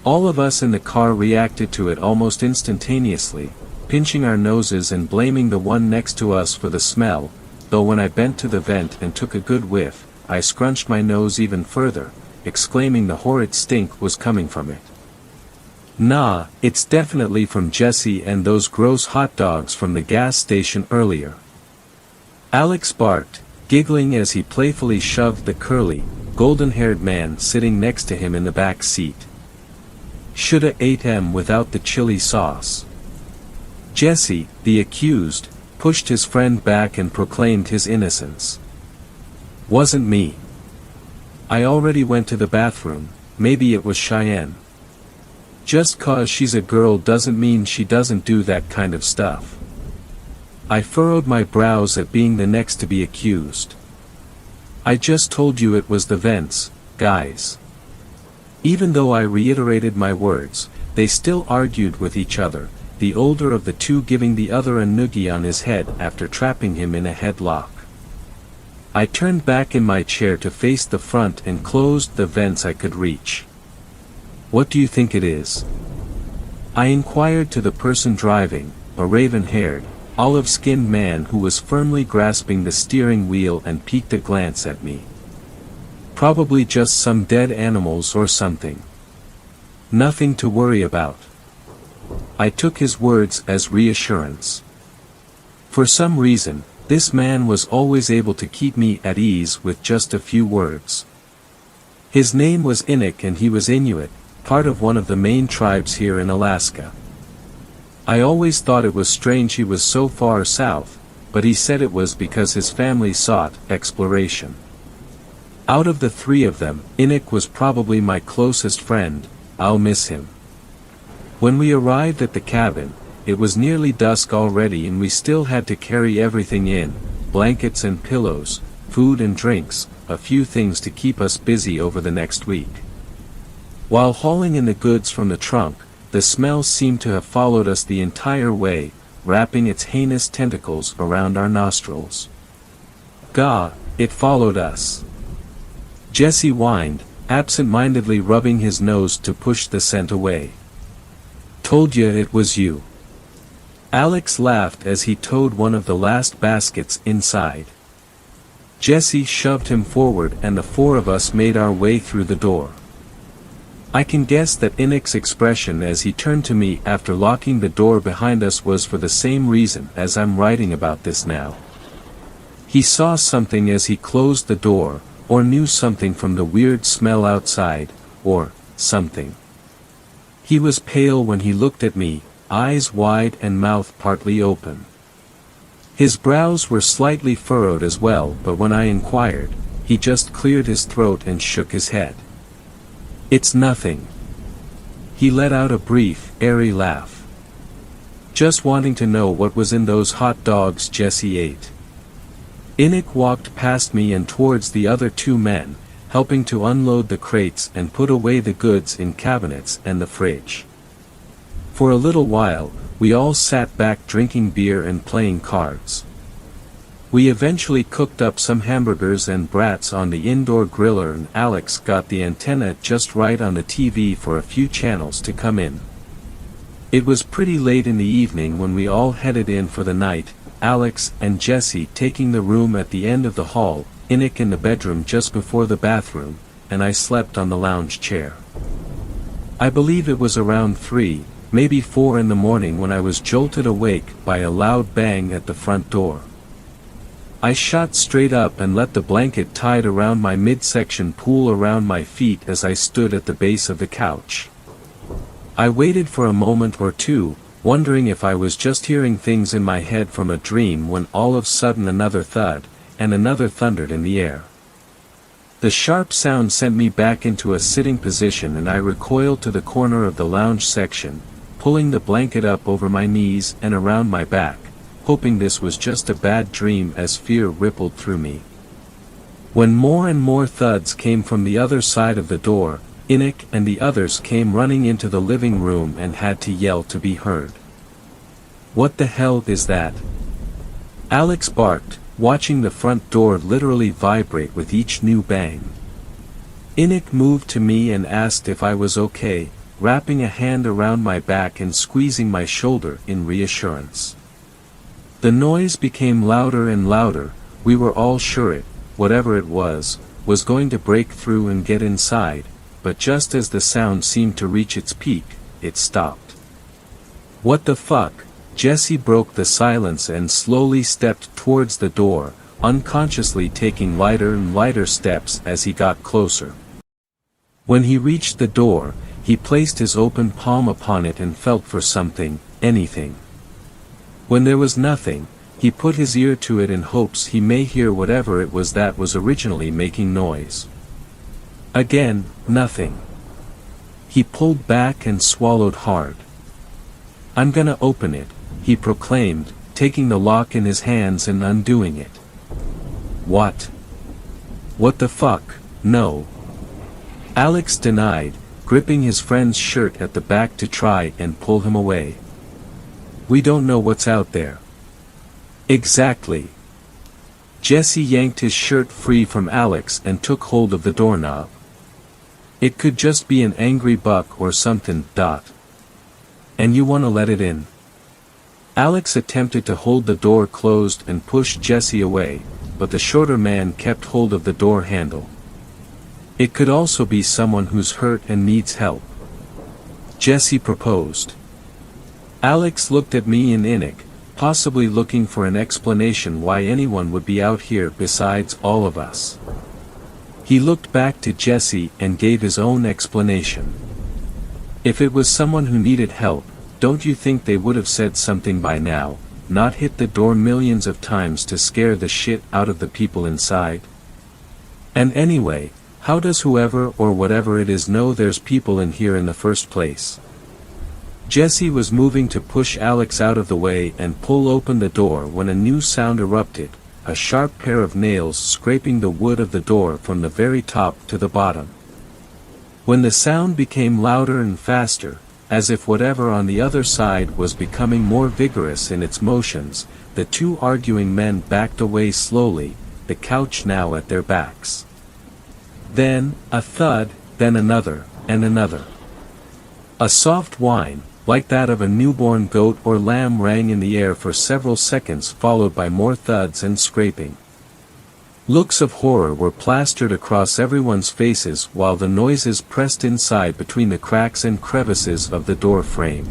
Speaker 1: All of us in the car reacted to it almost instantaneously, pinching our noses and blaming the one next to us for the smell, though when I bent to the vent and took a good whiff, I scrunched my nose even further, exclaiming the horrid stink was coming from it. Nah, it's definitely from Jesse and those gross hot dogs from the gas station earlier. Alex barked, giggling as he playfully shoved the curly, golden-haired man sitting next to him in the back seat. Shoulda ate 'em without the chili sauce. Jesse, the accused, pushed his friend back and proclaimed his innocence. Wasn't me. I already went to the bathroom, maybe it was Cheyenne. Just 'cause she's a girl doesn't mean she doesn't do that kind of stuff. I furrowed my brows at being the next to be accused. I just told you it was the vents, guys. Even though I reiterated my words, they still argued with each other, the older of the two giving the other a noogie on his head after trapping him in a headlock. I turned back in my chair to face the front and closed the vents I could reach. What do you think it is? I inquired to the person driving, a raven-haired, olive-skinned man who was firmly grasping the steering wheel and peeked a glance at me. Probably just some dead animals or something. Nothing to worry about. I took his words as reassurance. For some reason, this man was always able to keep me at ease with just a few words. His name was Inuk and he was Inuit, part of one of the main tribes here in Alaska. I always thought it was strange he was so far south, but he said it was because his family sought exploration. Out of the three of them, Inuk was probably my closest friend. I'll miss him. When we arrived at the cabin, it was nearly dusk already and we still had to carry everything in, blankets and pillows, food and drinks, a few things to keep us busy over the next week. While hauling in the goods from the trunk, the smell seemed to have followed us the entire way, wrapping its heinous tentacles around our nostrils. Gah, it followed us. Jesse whined, absent-mindedly rubbing his nose to push the scent away. Told you it was you. Alex laughed as he towed one of the last baskets inside. Jesse shoved him forward and the four of us made our way through the door. I can guess that Inuk's expression as he turned to me after locking the door behind us was for the same reason as I'm writing about this now. He saw something as he closed the door, or knew something from the weird smell outside, or something. He was pale when he looked at me, eyes wide and mouth partly open. His brows were slightly furrowed as well, but when I inquired, he just cleared his throat and shook his head. It's nothing. He let out a brief, airy laugh. Just wanting to know what was in those hot dogs Jesse ate. Inuk walked past me and towards the other two men, helping to unload the crates and put away the goods in cabinets and the fridge. For a little while, we all sat back drinking beer and playing cards. We eventually cooked up some hamburgers and brats on the indoor griller and Alex got the antenna just right on the TV for a few channels to come in. It was pretty late in the evening when we all headed in for the night, Alex and Jesse taking the room at the end of the hall, Inuk in the bedroom just before the bathroom, and I slept on the lounge chair. I believe it was around 3, maybe 4 in the morning when I was jolted awake by a loud bang at the front door. I shot straight up and let the blanket tied around my midsection pull around my feet as I stood at the base of the couch. I waited for a moment or two, wondering if I was just hearing things in my head from a dream when all of a sudden another thud, and another thundered in the air. The sharp sound sent me back into a sitting position and I recoiled to the corner of the lounge section, pulling the blanket up over my knees and around my back, hoping this was just a bad dream as fear rippled through me. When more and more thuds came from the other side of the door, Inuk and the others came running into the living room and had to yell to be heard. What the hell is that? Alex barked, watching the front door literally vibrate with each new bang. Enoch moved to me and asked if I was okay, wrapping a hand around my back and squeezing my shoulder in reassurance. The noise became louder and louder. We were all sure it, whatever it was going to break through and get inside, but just as the sound seemed to reach its peak, it stopped. "What the fuck?" Jesse broke the silence and slowly stepped towards the door, unconsciously taking lighter and lighter steps as he got closer. When he reached the door, he placed his open palm upon it and felt for something, anything. When there was nothing, he put his ear to it in hopes he may hear whatever it was that was originally making noise. Again, nothing. He pulled back and swallowed hard. "I'm gonna open it," he proclaimed, taking the lock in his hands and undoing it. "What? What the fuck, no." Alex denied, gripping his friend's shirt at the back to try and pull him away. "We don't know what's out there." "Exactly." Jesse yanked his shirt free from Alex and took hold of the doorknob. "It could just be an angry buck or something, Dot. And you wanna let it in?" Alex attempted to hold the door closed and pushed Jesse away, but the shorter man kept hold of the door handle. "It could also be someone who's hurt and needs help," Jesse proposed. Alex looked at me and Enoch, possibly looking for an explanation why anyone would be out here besides all of us. He looked back to Jesse and gave his own explanation. "If it was someone who needed help, don't you think they would have said something by now, not hit the door millions of times to scare the shit out of the people inside? And anyway, how does whoever or whatever it is know there's people in here in the first place?" Jesse was moving to push Alex out of the way and pull open the door when a new sound erupted, a sharp pair of nails scraping the wood of the door from the very top to the bottom. When the sound became louder and faster, as if whatever on the other side was becoming more vigorous in its motions, the two arguing men backed away slowly, the couch now at their backs. Then, a thud, then another, and another. A soft whine, like that of a newborn goat or lamb, rang in the air for several seconds, followed by more thuds and scraping. Looks of horror were plastered across everyone's faces while the noises pressed inside between the cracks and crevices of the door frame.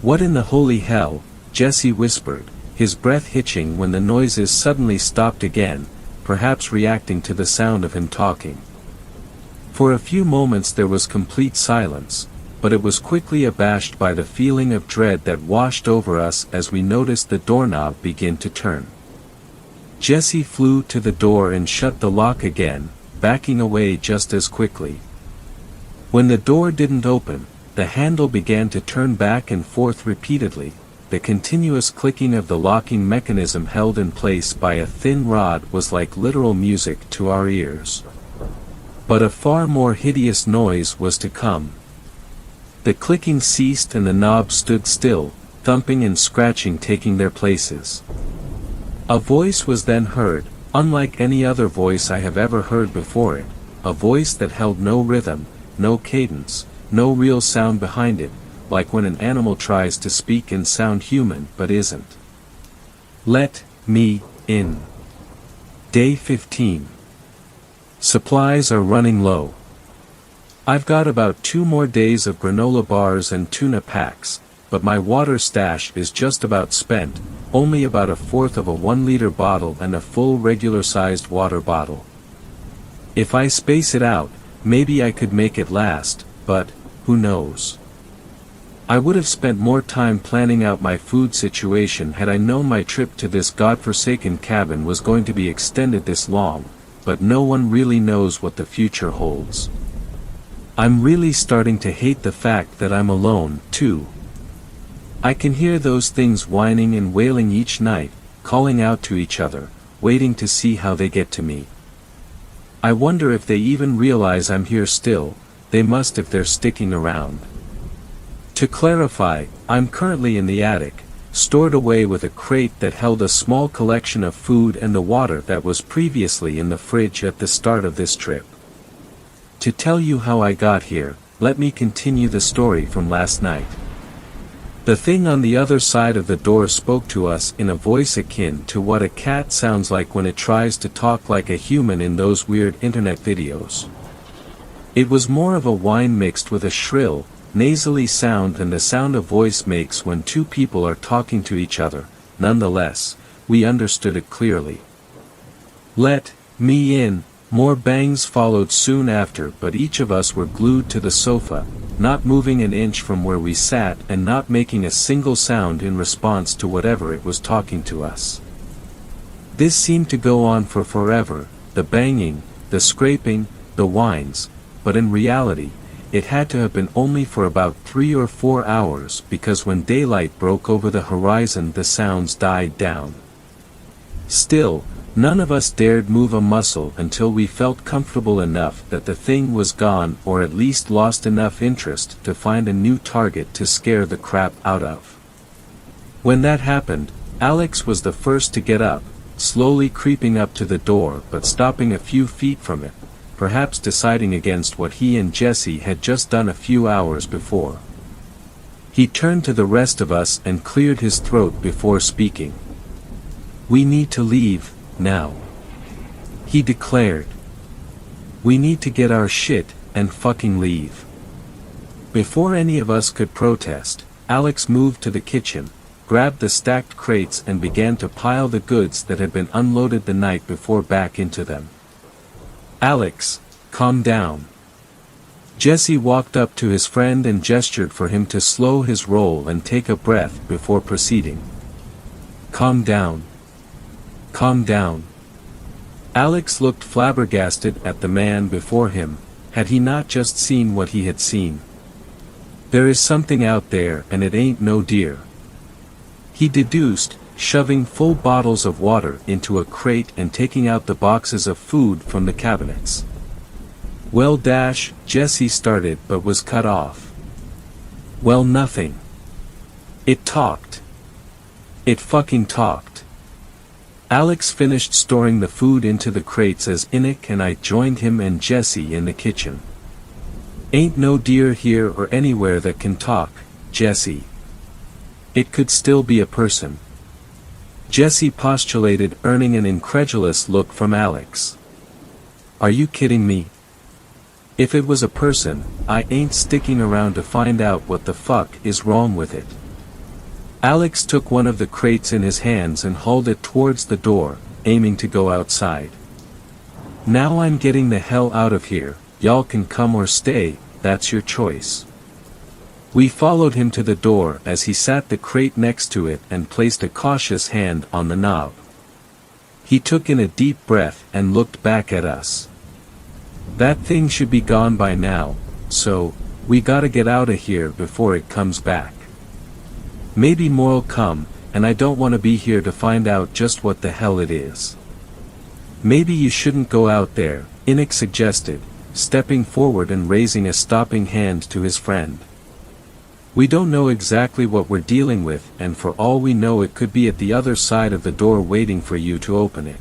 Speaker 1: "What in the holy hell?" Jesse whispered, his breath hitching when the noises suddenly stopped again, perhaps reacting to the sound of him talking. For a few moments there was complete silence, but it was quickly abashed by the feeling of dread that washed over us as we noticed the doorknob begin to turn. Jesse flew to the door and shut the lock again, backing away just as quickly. When the door didn't open, the handle began to turn back and forth repeatedly, the continuous clicking of the locking mechanism held in place by a thin rod was like literal music to our ears. But a far more hideous noise was to come. The clicking ceased and the knob stood still, thumping and scratching taking their places. A voice was then heard, unlike any other voice I have ever heard before it, a voice that held no rhythm, no cadence, no real sound behind it, like when an animal tries to speak and sound human but isn't. "Let me in." Day 15. Supplies are running low. I've got about 2 more days of granola bars and tuna packs, but my water stash is just about spent, only about a fourth of a 1-liter bottle and a full regular-sized water bottle. If I space it out, maybe I could make it last, but, who knows? I would have spent more time planning out my food situation had I known my trip to this godforsaken cabin was going to be extended this long, but no one really knows what the future holds. I'm really starting to hate the fact that I'm alone, too. I can hear those things whining and wailing each night, calling out to each other, waiting to see how they get to me. I wonder if they even realize I'm here still. They must if they're sticking around. To clarify, I'm currently in the attic, stored away with a crate that held a small collection of food and the water that was previously in the fridge at the start of this trip. To tell you how I got here, let me continue the story from last night. The thing on the other side of the door spoke to us in a voice akin to what a cat sounds like when it tries to talk like a human in those weird internet videos. It was more of a whine mixed with a shrill, nasally sound than the sound a voice makes when two people are talking to each other. Nonetheless, we understood it clearly. "Let me in." More bangs followed soon after, but each of us were glued to the sofa, not moving an inch from where we sat and not making a single sound in response to whatever it was talking to us. This seemed to go on for forever, the banging, the scraping, the whines, but in reality, it had to have been only for about 3 or 4 hours, because when daylight broke over the horizon the sounds died down. Still, none of us dared move a muscle until we felt comfortable enough that the thing was gone, or at least lost enough interest to find a new target to scare the crap out of. When that happened, Alex was the first to get up, slowly creeping up to the door but stopping a few feet from it, perhaps deciding against what he and Jesse had just done a few hours before. He turned to the rest of us and cleared his throat before speaking. "We need to leave, now," he declared. "We need to get our shit, and fucking leave." Before any of us could protest, Alex moved to the kitchen, grabbed the stacked crates and began to pile the goods that had been unloaded the night before back into them. "Alex, calm down." Jesse walked up to his friend and gestured for him to slow his roll and take a breath before proceeding. "Calm down. Calm down." Alex looked flabbergasted at the man before him. Had he not just seen what he had seen? "There is something out there and it ain't no deer," he deduced, shoving full bottles of water into a crate and taking out the boxes of food from the cabinets. "Well, Jesse started but was cut off." "Well, nothing. It talked. It fucking talked." Alex finished storing the food into the crates as Enoch and I joined him and Jesse in the kitchen. "Ain't no deer here or anywhere that can talk, Jesse." "It could still be a person," Jesse postulated, earning an incredulous look from Alex. "Are you kidding me? If it was a person, I ain't sticking around to find out what the fuck is wrong with it." Alex took one of the crates in his hands and hauled it towards the door, aiming to go outside. "Now I'm getting the hell out of here, y'all can come or stay, that's your choice." We followed him to the door as he sat the crate next to it and placed a cautious hand on the knob. He took in a deep breath and looked back at us. "That thing should be gone by now, so, we gotta get out of here before it comes back. Maybe more'll come, and I don't want to be here to find out just what the hell it is." "Maybe you shouldn't go out there," Enoch suggested, stepping forward and raising a stopping hand to his friend. "We don't know exactly what we're dealing with, and for all we know it could be at the other side of the door waiting for you to open it."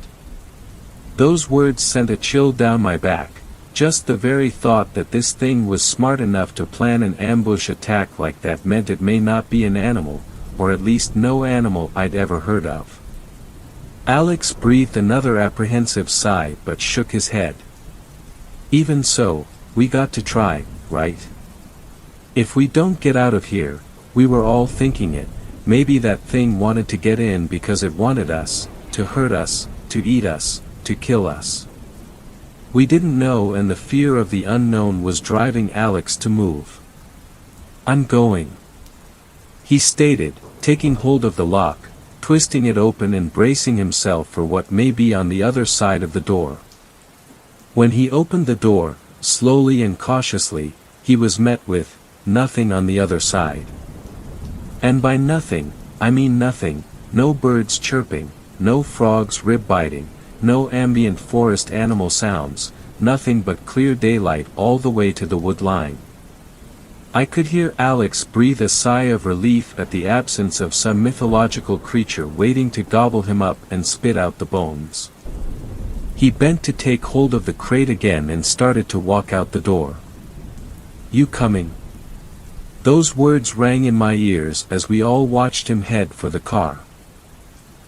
Speaker 1: Those words sent a chill down my back. Just the very thought that this thing was smart enough to plan an ambush attack like that meant it may not be an animal, or at least no animal I'd ever heard of. Alex breathed another apprehensive sigh but shook his head. "Even so, we got to try, right? If we don't get out of here," we were all thinking it, maybe that thing wanted to get in because it wanted us, to hurt us, to eat us, to kill us. We didn't know, and the fear of the unknown was driving Alex to move. "I'm going," he stated, taking hold of the lock, twisting it open and bracing himself for what may be on the other side of the door. When he opened the door, slowly and cautiously, he was met with, "Nothing on the other side." And by nothing, I mean nothing, no birds chirping, no frogs rib-biting, no ambient forest animal sounds, nothing but clear daylight all the way to the wood line. I could hear Alex breathe a sigh of relief at the absence of some mythological creature waiting to gobble him up and spit out the bones. He bent to take hold of the crate again and started to walk out the door. "You coming?" Those words rang in my ears as we all watched him head for the car.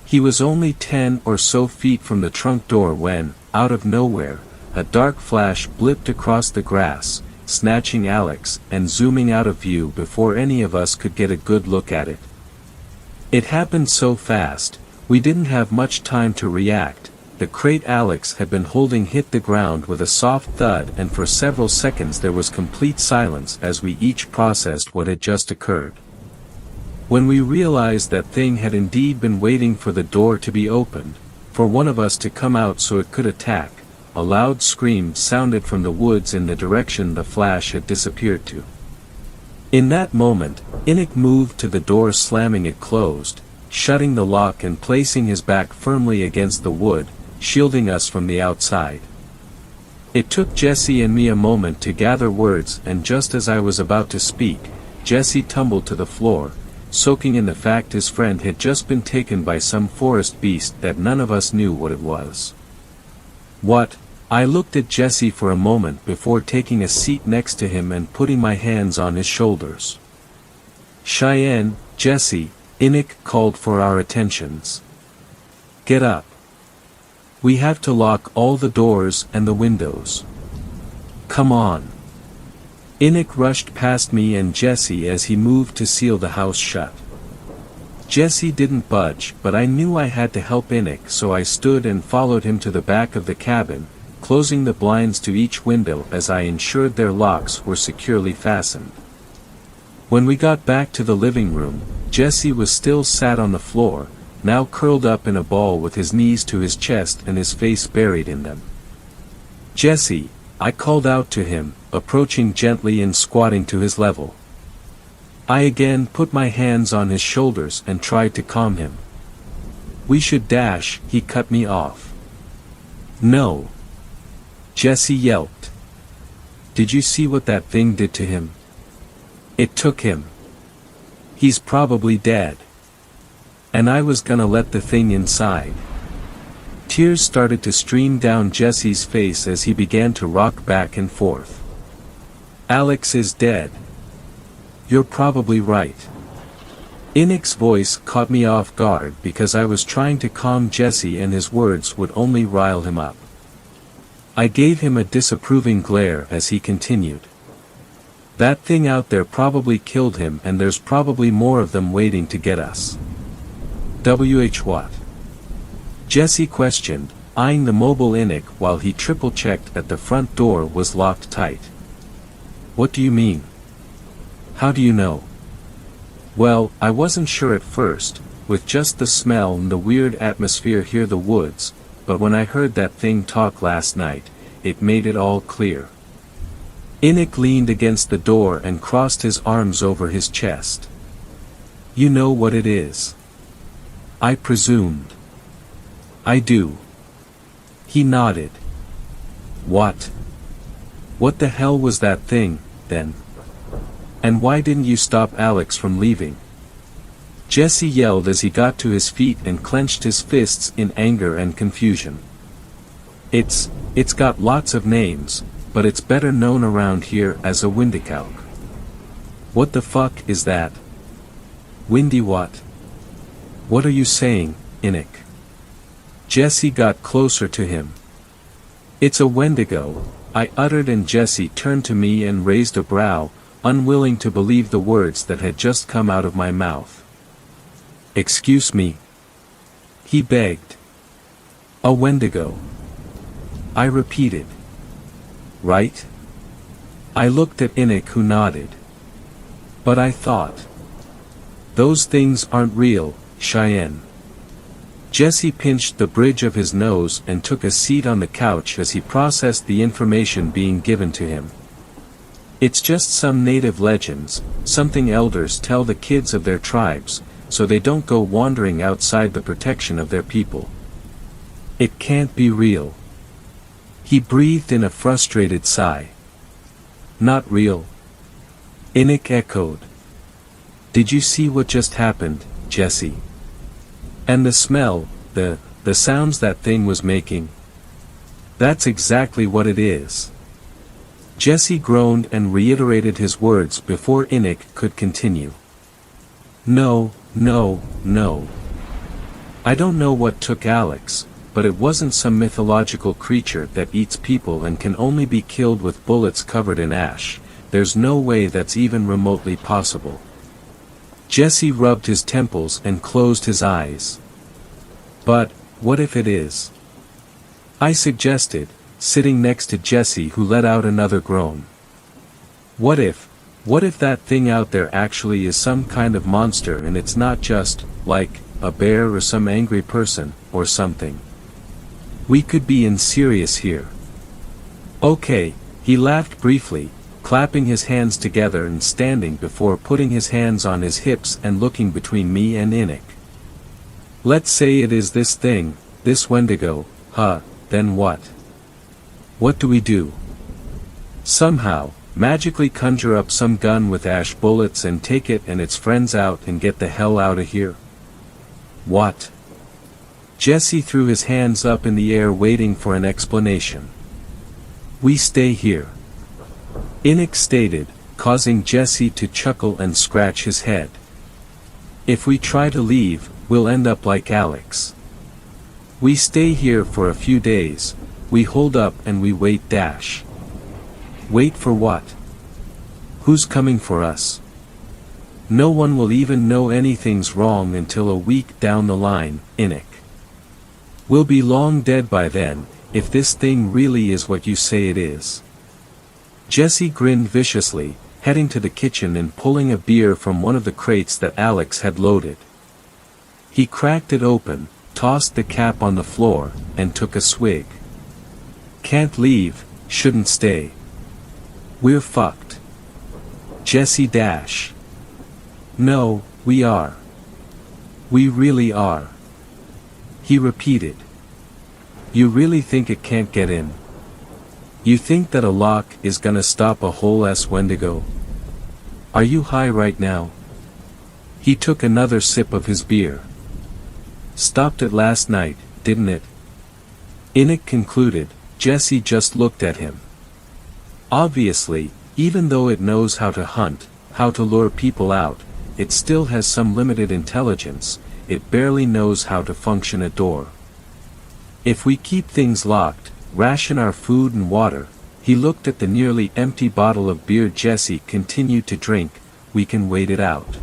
Speaker 1: He was only 10 or so feet from the trunk door when, out of nowhere, a dark flash blipped across the grass, snatching Alex and zooming out of view before any of us could get a good look at it. It happened so fast, we didn't have much time to react. The crate Alex had been holding hit the ground with a soft thud, and for several seconds there was complete silence as we each processed what had just occurred. When we realized that thing had indeed been waiting for the door to be opened, for one of us to come out so it could attack, a loud scream sounded from the woods in the direction the flash had disappeared to. In that moment, Enoch moved to the door, slamming it closed, shutting the lock and placing his back firmly against the wood, shielding us from the outside. It took Jesse and me a moment to gather words, and just as I was about to speak, Jesse tumbled to the floor, soaking in the fact his friend had just been taken by some forest beast that none of us knew what it was. "What?" I looked at Jesse for a moment before taking a seat next to him and putting my hands on his shoulders. "Cheyenne, Jesse," Enoch called for our attentions. "Get up. We have to lock all the doors and the windows. Come on." Enoch rushed past me and Jesse as he moved to seal the house shut. Jesse didn't budge, but I knew I had to help Enoch, so I stood and followed him to the back of the cabin, closing the blinds to each window as I ensured their locks were securely fastened. When we got back to the living room, Jesse was still sat on the floor, now curled up in a ball with his knees to his chest and his face buried in them. "Jesse," I called out to him, approaching gently and squatting to his level. I again put my hands on his shoulders and tried to calm him. "We should dash," he cut me off. "No," Jesse yelped. "Did you see what that thing did to him? It took him. He's probably dead. And I was gonna let the thing inside." Tears started to stream down Jesse's face as he began to rock back and forth. "Alex is dead. You're probably right." Enoch's voice caught me off guard because I was trying to calm Jesse and his words would only rile him up. I gave him a disapproving glare as he continued. "That thing out there probably killed him, and there's probably more of them waiting to get us." What? Jesse questioned, eyeing the mobile Enoch while he triple-checked that the front door was locked tight. "What do you mean? How do you know?" "Well, I wasn't sure at first, with just the smell and the weird atmosphere here the woods, but when I heard that thing talk last night, it made it all clear." Enoch leaned against the door and crossed his arms over his chest. "You know what it is?" I presumed. "I do." He nodded. "What? What the hell was that thing, then? And why didn't you stop Alex from leaving?" Jesse yelled as he got to his feet and clenched his fists in anger and confusion. It's got lots of names, but it's better known around here as a Wendigo." "What the fuck is that?" "Windy what? What are you saying, Enoch?" Jesse got closer to him. "It's a Wendigo," I uttered, and Jesse turned to me and raised a brow, unwilling to believe the words that had just come out of my mouth. "Excuse me?" he begged. "A Wendigo," I repeated. "Right?" I looked at Enoch, who nodded. "But I thought, those things aren't real, Cheyenne." Jesse pinched the bridge of his nose and took a seat on the couch as he processed the information being given to him. "It's just some native legends, something elders tell the kids of their tribes, so they don't go wandering outside the protection of their people. It can't be real." He breathed in a frustrated sigh. "Not real?" Enoch echoed. Did you see what just happened, Jesse? And the smell, the sounds that thing was making? That's exactly what it is. Jesse groaned and reiterated his words before Enoch could continue. No. I don't know what took Alex, but it wasn't some mythological creature that eats people and can only be killed with bullets covered in ash. There's no way that's even remotely possible. Jesse rubbed his temples and closed his eyes. But, what if it is? I suggested, sitting next to Jesse, who let out another groan. What if that thing out there actually is some kind of monster and it's not just, like, a bear or some angry person, or something? We could be in serious here. Okay, he laughed briefly, clapping his hands together and standing before putting his hands on his hips and looking between me and Enoch. Let's say it is this thing, this Wendigo, then what? What do we do? Somehow, magically conjure up some gun with ash bullets and take it and its friends out and get the hell out of here? What? Jesse threw his hands up in the air waiting for an explanation. We stay here. Enoch stated, causing Jesse to chuckle and scratch his head. If we try to leave, we'll end up like Alex. We stay here for a few days, we hold up and we wait. Wait for what? Who's coming for us? No one will even know anything's wrong until a week down the line, Enoch. We'll be long dead by then, if this thing really is what you say it is. Jesse grinned viciously, heading to the kitchen and pulling a beer from one of the crates that Alex had loaded. He cracked it open, tossed the cap on the floor, and took a swig. Can't leave, shouldn't stay. We're fucked. Jesse. No, we are. We really are. He repeated. You really think it can't get in? You think that a lock is gonna stop a whole-ass Wendigo? Are you high right now? He took another sip of his beer. Stopped it last night, didn't it? Enoch concluded. Jesse just looked at him. Obviously, even though it knows how to hunt, how to lure people out, it still has some limited intelligence. It barely knows how to function a door. If we keep things locked, ration our food and water, he looked at the nearly empty bottle of beer Jesse continued to drink, we can wait it out.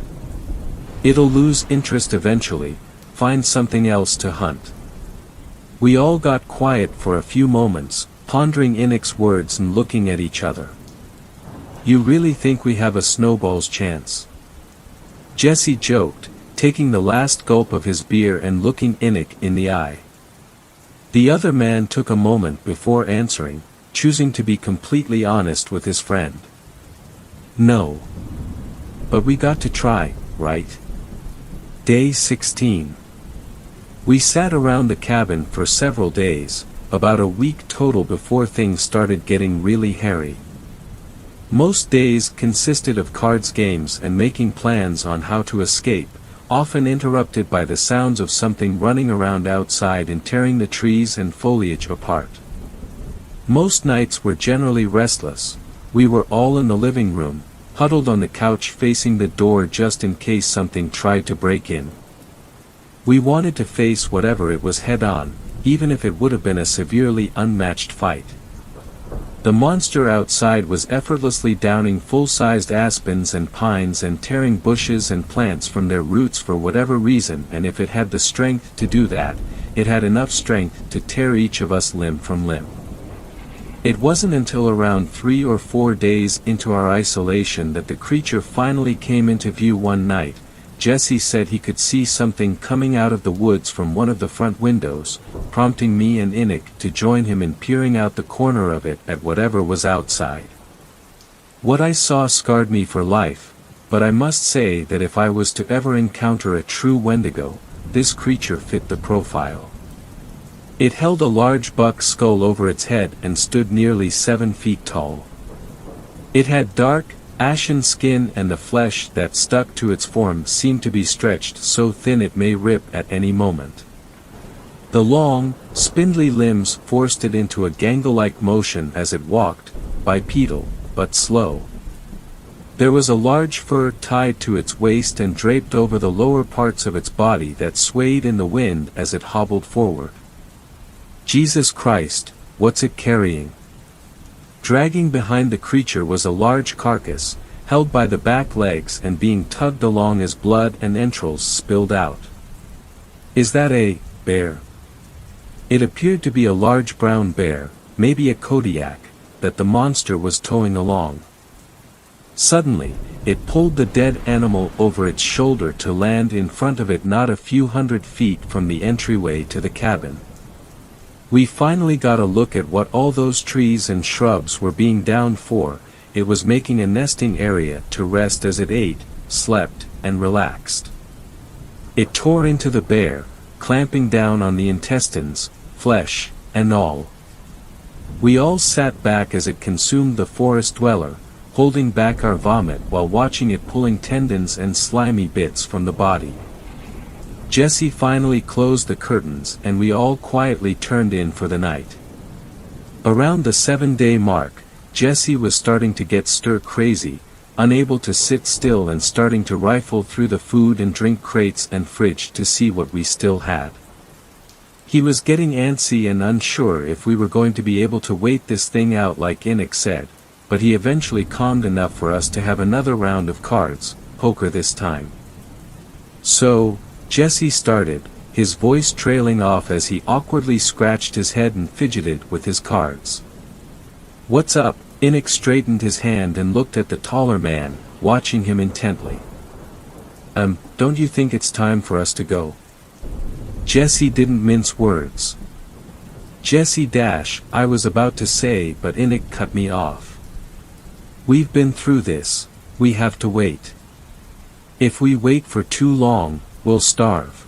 Speaker 1: It'll lose interest eventually, find something else to hunt. We all got quiet for a few moments, pondering Enoch's words and looking at each other. You really think we have a snowball's chance? Jesse joked, taking the last gulp of his beer and looking Enoch in the eye. The other man took a moment before answering, choosing to be completely honest with his friend. No. But we got to try, right? Day 16. We sat around the cabin for several days, about a week total before things started getting really hairy. Most days consisted of cards games and making plans on how to escape, often interrupted by the sounds of something running around outside and tearing the trees and foliage apart. Most nights were generally restless. We were all in the living room, huddled on the couch facing the door just in case something tried to break in. We wanted to face whatever it was head-on, even if it would have been a severely unmatched fight. The monster outside was effortlessly downing full-sized aspens and pines and tearing bushes and plants from their roots for whatever reason, and if it had the strength to do that, it had enough strength to tear each of us limb from limb. It wasn't until around 3 or 4 days into our isolation that the creature finally came into view one night. Jesse said he could see something coming out of the woods from one of the front windows, prompting me and Enoch to join him in peering out the corner of it at whatever was outside. What I saw scarred me for life, but I must say that if I was to ever encounter a true Wendigo, this creature fit the profile. It held a large buck skull over its head and stood nearly 7 feet tall. It had dark, Ashen skin and the flesh that stuck to its form seemed to be stretched so thin it may rip at any moment. The long, spindly limbs forced it into a gangle-like motion as it walked, bipedal, but slow. There was a large fur tied to its waist and draped over the lower parts of its body that swayed in the wind as it hobbled forward. Jesus Christ, what's it carrying? Dragging behind the creature was a large carcass, held by the back legs and being tugged along as blood and entrails spilled out. Is that a bear? It appeared to be a large brown bear, maybe a Kodiak, that the monster was towing along. Suddenly, it pulled the dead animal over its shoulder to land in front of it not a few hundred feet from the entryway to the cabin. We finally got a look at what all those trees and shrubs were being downed for. It was making a nesting area to rest as it ate, slept, and relaxed. It tore into the bear, clamping down on the intestines, flesh, and all. We all sat back as it consumed the forest dweller, holding back our vomit while watching it pulling tendons and slimy bits from the body. Jesse finally closed the curtains and we all quietly turned in for the night. Around the 7-day mark, Jesse was starting to get stir-crazy, unable to sit still and starting to rifle through the food and drink crates and fridge to see what we still had. He was getting antsy and unsure if we were going to be able to wait this thing out like Enoch said, but he eventually calmed enough for us to have another round of cards, poker this time. So, Jesse started, his voice trailing off as he awkwardly scratched his head and fidgeted with his cards. "What's up?" Enoch straightened his hand and looked at the taller man, watching him intently. Don't you think it's time for us to go?" Jesse didn't mince words. "Jesse I was about to say but Enoch cut me off. We've been through this, we have to wait. If we wait for too long, we'll starve."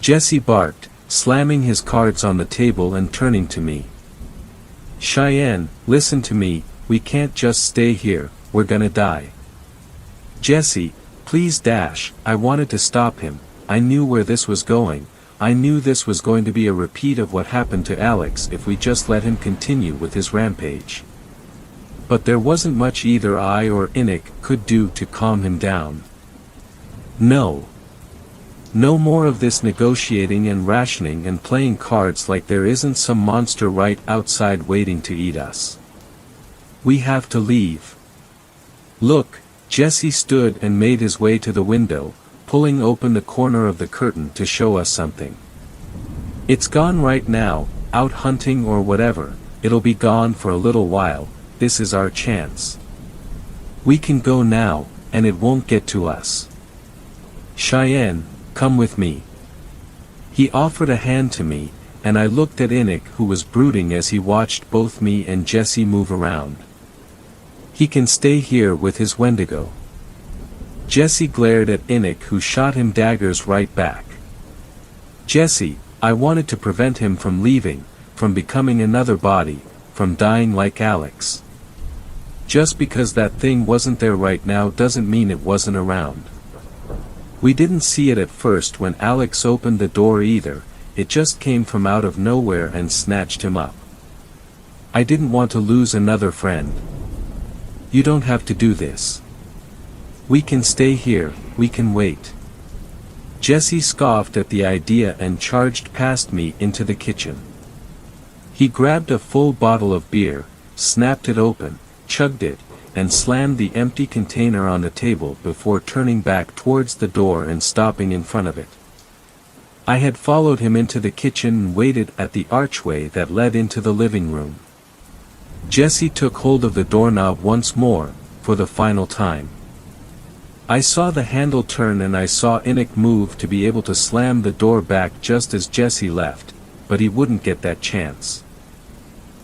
Speaker 1: Jesse barked, slamming his cards on the table and turning to me. "Cheyenne, listen to me, we can't just stay here, we're gonna die." "Jesse, please I wanted to stop him, I knew where this was going, I knew this was going to be a repeat of what happened to Alex if we just let him continue with his rampage. But there wasn't much either I or Enoch could do to calm him down. No more of this negotiating and rationing and playing cards like there isn't some monster right outside waiting to eat us. We have to leave. Look." Jesse stood and made his way to the window, pulling open the corner of the curtain to show us something. "It's gone right now, out hunting or whatever, it'll be gone for a little while, this is our chance. We can go now, and it won't get to us. Cheyenne, come with me." He offered a hand to me, and I looked at Enoch who was brooding as he watched both me and Jesse move around. "He can stay here with his Wendigo." Jesse glared at Enoch who shot him daggers right back. "Jesse, I wanted to prevent him from leaving, from becoming another body, from dying like Alex. Just because that thing wasn't there right now doesn't mean it wasn't around. We didn't see it at first when Alex opened the door either, it just came from out of nowhere and snatched him up. I didn't want to lose another friend. You don't have to do this. We can stay here, we can wait." Jesse scoffed at the idea and charged past me into the kitchen. He grabbed a full bottle of beer, snapped it open, chugged it, and slammed the empty container on the table before turning back towards the door and stopping in front of it. I had followed him into the kitchen and waited at the archway that led into the living room. Jesse took hold of the doorknob once more, for the final time. I saw the handle turn and I saw Enoch move to be able to slam the door back just as Jesse left, but he wouldn't get that chance.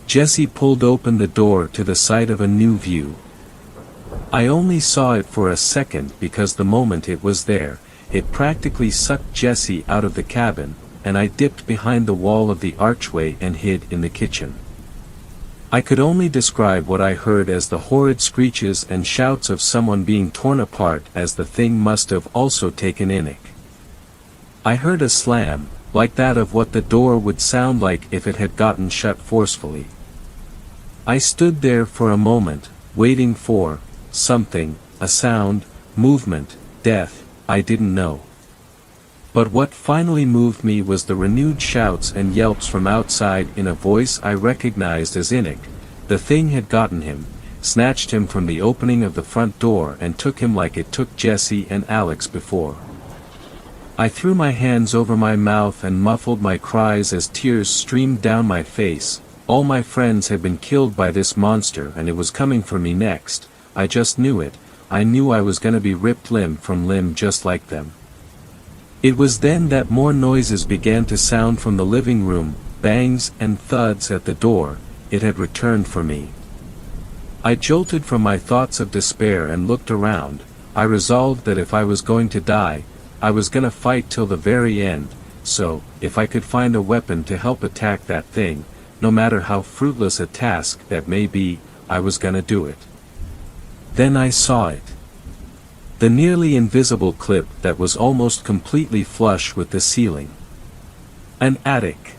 Speaker 1: Jesse pulled open the door to the sight of a new view. I only saw it for a second because the moment it was there, it practically sucked Jesse out of the cabin, and I dipped behind the wall of the archway and hid in the kitchen. I could only describe what I heard as the horrid screeches and shouts of someone being torn apart, as the thing must have also taken Innick. I heard a slam, like that of what the door would sound like if it had gotten shut forcefully. I stood there for a moment, waiting for something, a sound, movement, death, I didn't know. But what finally moved me was the renewed shouts and yelps from outside in a voice I recognized as Innick. The thing had gotten him, snatched him from the opening of the front door and took him like it took Jesse and Alex before. I threw my hands over my mouth and muffled my cries as tears streamed down my face. All my friends had been killed by this monster and it was coming for me next. I just knew it. I knew I was gonna be ripped limb from limb just like them. It was then that more noises began to sound from the living room, bangs and thuds at the door. It had returned for me. I jolted from my thoughts of despair and looked around. I resolved that if I was going to die, I was gonna fight till the very end, so, if I could find a weapon to help attack that thing, no matter how fruitless a task that may be, I was gonna do it. Then I saw it. The nearly invisible clip that was almost completely flush with the ceiling. An attic.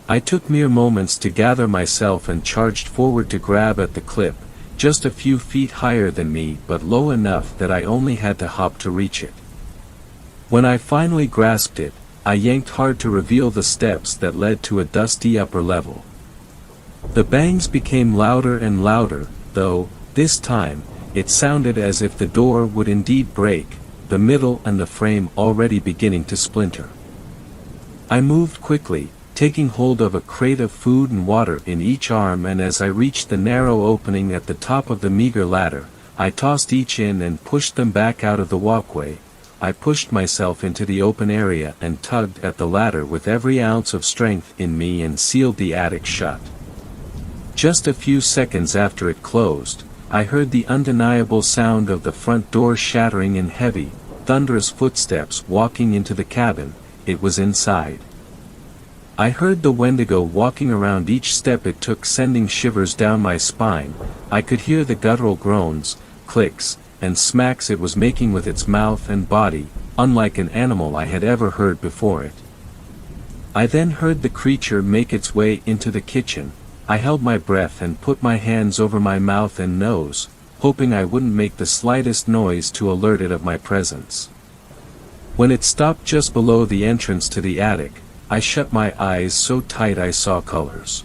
Speaker 1: I took mere moments to gather myself and charged forward to grab at the clip, just a few feet higher than me but low enough that I only had to hop to reach it. When I finally grasped it, I yanked hard to reveal the steps that led to a dusty upper level. The bangs became louder and louder, though, this time, it sounded as if the door would indeed break, the middle and the frame already beginning to splinter. I moved quickly, taking hold of a crate of food and water in each arm, and as I reached the narrow opening at the top of the meager ladder, I tossed each in and pushed them back out of the walkway. I pushed myself into the open area and tugged at the ladder with every ounce of strength in me and sealed the attic shut. Just a few seconds after it closed, I heard the undeniable sound of the front door shattering in heavy, thunderous footsteps walking into the cabin. It was inside. I heard the Wendigo walking around each step it took, sending shivers down my spine. I could hear the guttural groans, clicks, and smacks it was making with its mouth and body, unlike an animal I had ever heard before it. I then heard the creature make its way into the kitchen. I held my breath and put my hands over my mouth and nose, hoping I wouldn't make the slightest noise to alert it of my presence. When it stopped just below the entrance to the attic, I shut my eyes so tight I saw colors.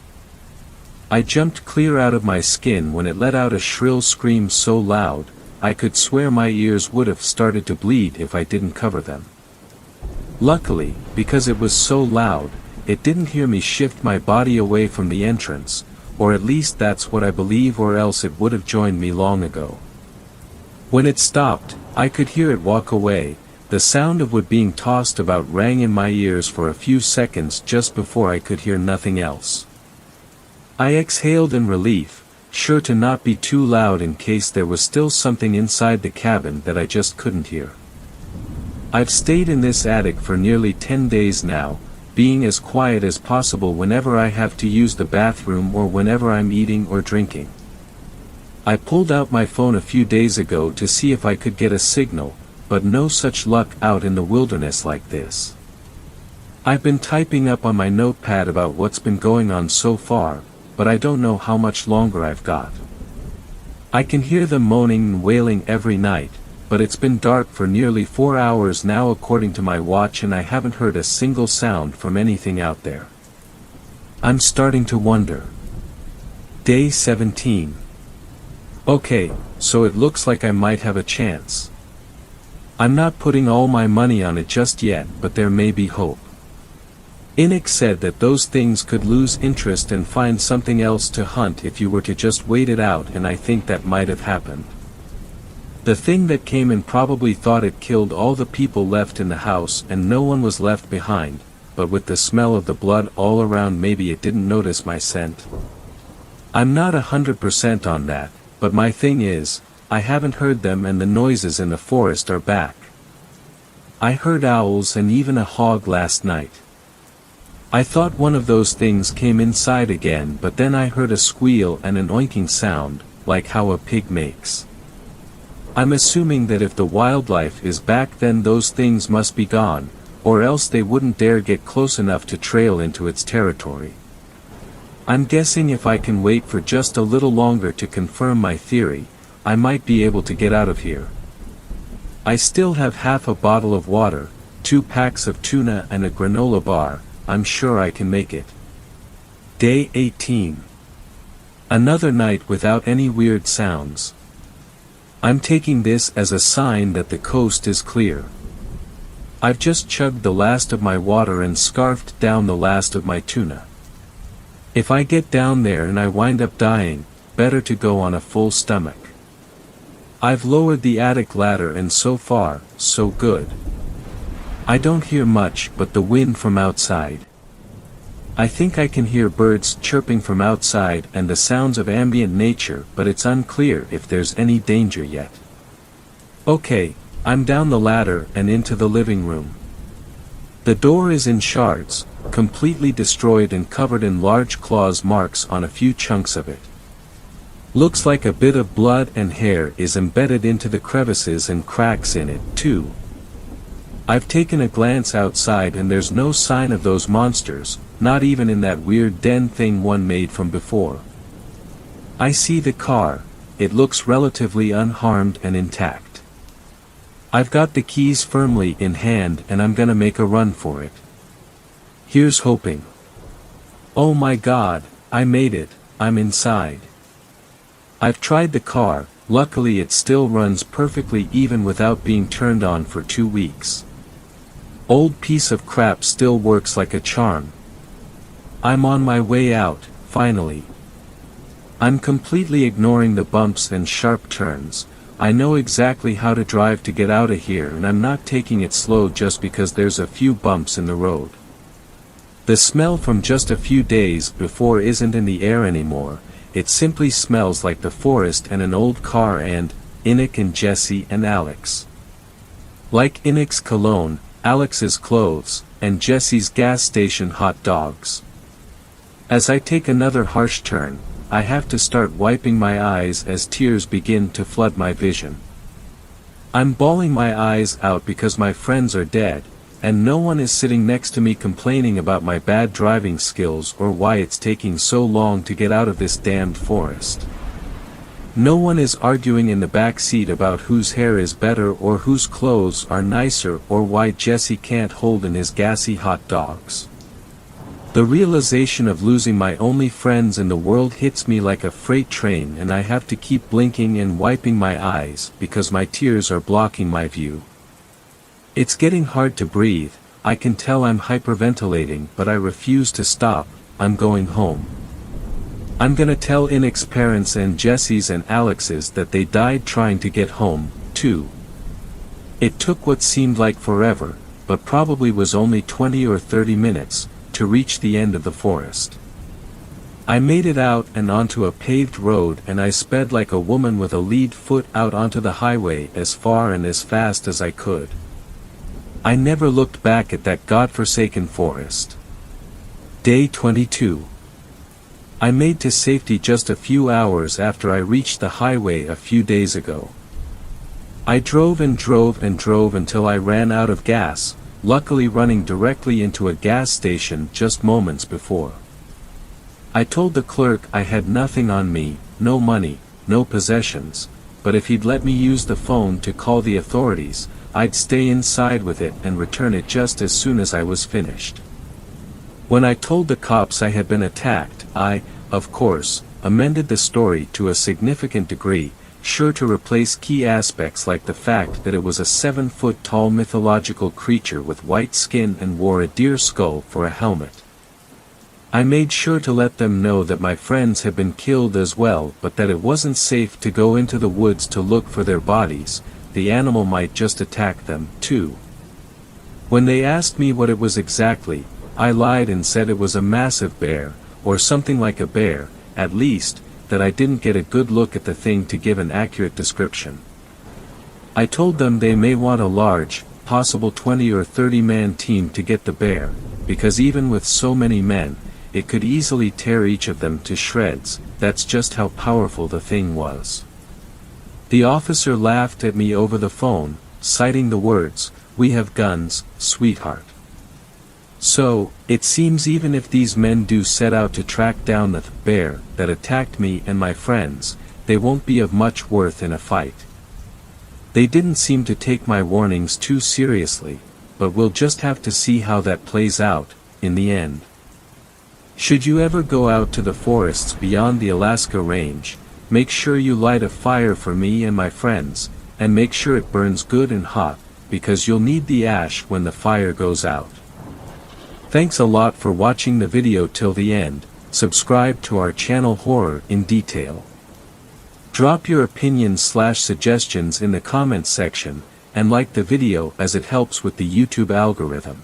Speaker 1: I jumped clear out of my skin when it let out a shrill scream so loud, I could swear my ears would have started to bleed if I didn't cover them. Luckily, because it was so loud, it didn't hear me shift my body away from the entrance, or at least that's what I believe, or else it would have joined me long ago. When it stopped, I could hear it walk away. The sound of wood being tossed about rang in my ears for a few seconds just before I could hear nothing else. I exhaled in relief, sure to not be too loud in case there was still something inside the cabin that I just couldn't hear. I've stayed in this attic for nearly 10 days now, being as quiet as possible whenever I have to use the bathroom or whenever I'm eating or drinking. I pulled out my phone a few days ago to see if I could get a signal, but no such luck out in the wilderness like this. I've been typing up on my notepad about what's been going on so far, but I don't know how much longer I've got. I can hear them moaning and wailing every night, but it's been dark for nearly 4 hours now according to my watch, and I haven't heard a single sound from anything out there. I'm starting to wonder. Day 17. Okay, so it looks like I might have a chance. I'm not putting all my money on it just yet, but there may be hope. Innick said that those things could lose interest and find something else to hunt if you were to just wait it out, and I think that might have happened. The thing that came in probably thought it killed all the people left in the house and no one was left behind, but with the smell of the blood all around maybe it didn't notice my scent. I'm not 100% on that, but my thing is, I haven't heard them and the noises in the forest are back. I heard owls and even a hog last night. I thought one of those things came inside again, but then I heard a squeal and an oinking sound, like how a pig makes. I'm assuming that if the wildlife is back, then those things must be gone, or else they wouldn't dare get close enough to trail into its territory. I'm guessing if I can wait for just a little longer to confirm my theory, I might be able to get out of here. I still have half a bottle of water, 2 packs of tuna and a granola bar. I'm sure I can make it. Day 18. Another night without any weird sounds. I'm taking this as a sign that the coast is clear. I've just chugged the last of my water and scarfed down the last of my tuna. If I get down there and I wind up dying, better to go on a full stomach. I've lowered the attic ladder and so far, so good. I don't hear much but the wind from outside. I think I can hear birds chirping from outside and the sounds of ambient nature, but it's unclear if there's any danger yet. Okay, I'm down the ladder and into the living room. The door is in shards, completely destroyed and covered in large claws marks on a few chunks of it. Looks like a bit of blood and hair is embedded into the crevices and cracks in it, too. I've taken a glance outside and there's no sign of those monsters, not even in that weird den thing one made from before. I see the car, it looks relatively unharmed and intact. I've got the keys firmly in hand and I'm gonna make a run for it. Here's hoping. Oh my God, I made it, I'm inside. I've tried the car, luckily it still runs perfectly even without being turned on for 2 weeks. Old piece of crap still works like a charm. I'm on my way out, finally. I'm completely ignoring the bumps and sharp turns. I know exactly how to drive to get out of here and I'm not taking it slow just because there's a few bumps in the road. The smell from just a few days before isn't in the air anymore, it simply smells like the forest and an old car and Enoch and Jesse and Alex. Like Enoch's cologne, Alex's clothes, and Jesse's gas station hot dogs. As I take another harsh turn, I have to start wiping my eyes as tears begin to flood my vision. I'm bawling my eyes out because my friends are dead, and no one is sitting next to me complaining about my bad driving skills or why it's taking so long to get out of this damned forest. No one is arguing in the back seat about whose hair is better or whose clothes are nicer or why Jesse can't hold in his gassy hot dogs. The realization of losing my only friends in the world hits me like a freight train and I have to keep blinking and wiping my eyes because my tears are blocking my view. It's getting hard to breathe, I can tell I'm hyperventilating but I refuse to stop, I'm going home. I'm gonna tell Enoch's parents and Jesse's and Alex's that they died trying to get home, too. It took what seemed like forever, but probably was only 20 or 30 minutes, to reach the end of the forest. I made it out and onto a paved road and I sped like a woman with a lead foot out onto the highway as far and as fast as I could. I never looked back at that godforsaken forest. Day 22. I made to safety just a few hours after I reached the highway a few days ago. I drove and drove and drove until I ran out of gas, luckily running directly into a gas station just moments before. I told the clerk I had nothing on me, no money, no possessions, but if he'd let me use the phone to call the authorities, I'd stay inside with it and return it just as soon as I was finished. When I told the cops I had been attacked, I, of course, amended the story to a significant degree, sure to replace key aspects like the fact that it was a 7-foot-tall mythological creature with white skin and wore a deer skull for a helmet. I made sure to let them know that my friends had been killed as well, but that it wasn't safe to go into the woods to look for their bodies, the animal might just attack them, too. When they asked me what it was exactly, I lied and said it was a massive bear, or something like a bear, at least, that I didn't get a good look at the thing to give an accurate description. I told them they may want a large, possible 20 or 30 man team to get the bear, because even with so many men, it could easily tear each of them to shreds. That's just how powerful the thing was. The officer laughed at me over the phone, citing the words, "We have guns, sweetheart." So, it seems even if these men do set out to track down the bear that attacked me and my friends, they won't be of much worth in a fight. They didn't seem to take my warnings too seriously, but we'll just have to see how that plays out, in the end. Should you ever go out to the forests beyond the Alaska range, make sure you light a fire for me and my friends, and make sure it burns good and hot, because you'll need the ash when the fire goes out. Thanks a lot for watching the video till the end. Subscribe to our channel Horror in Detail. Drop your opinions/suggestions in the comments section, and like the video as it helps with the YouTube algorithm.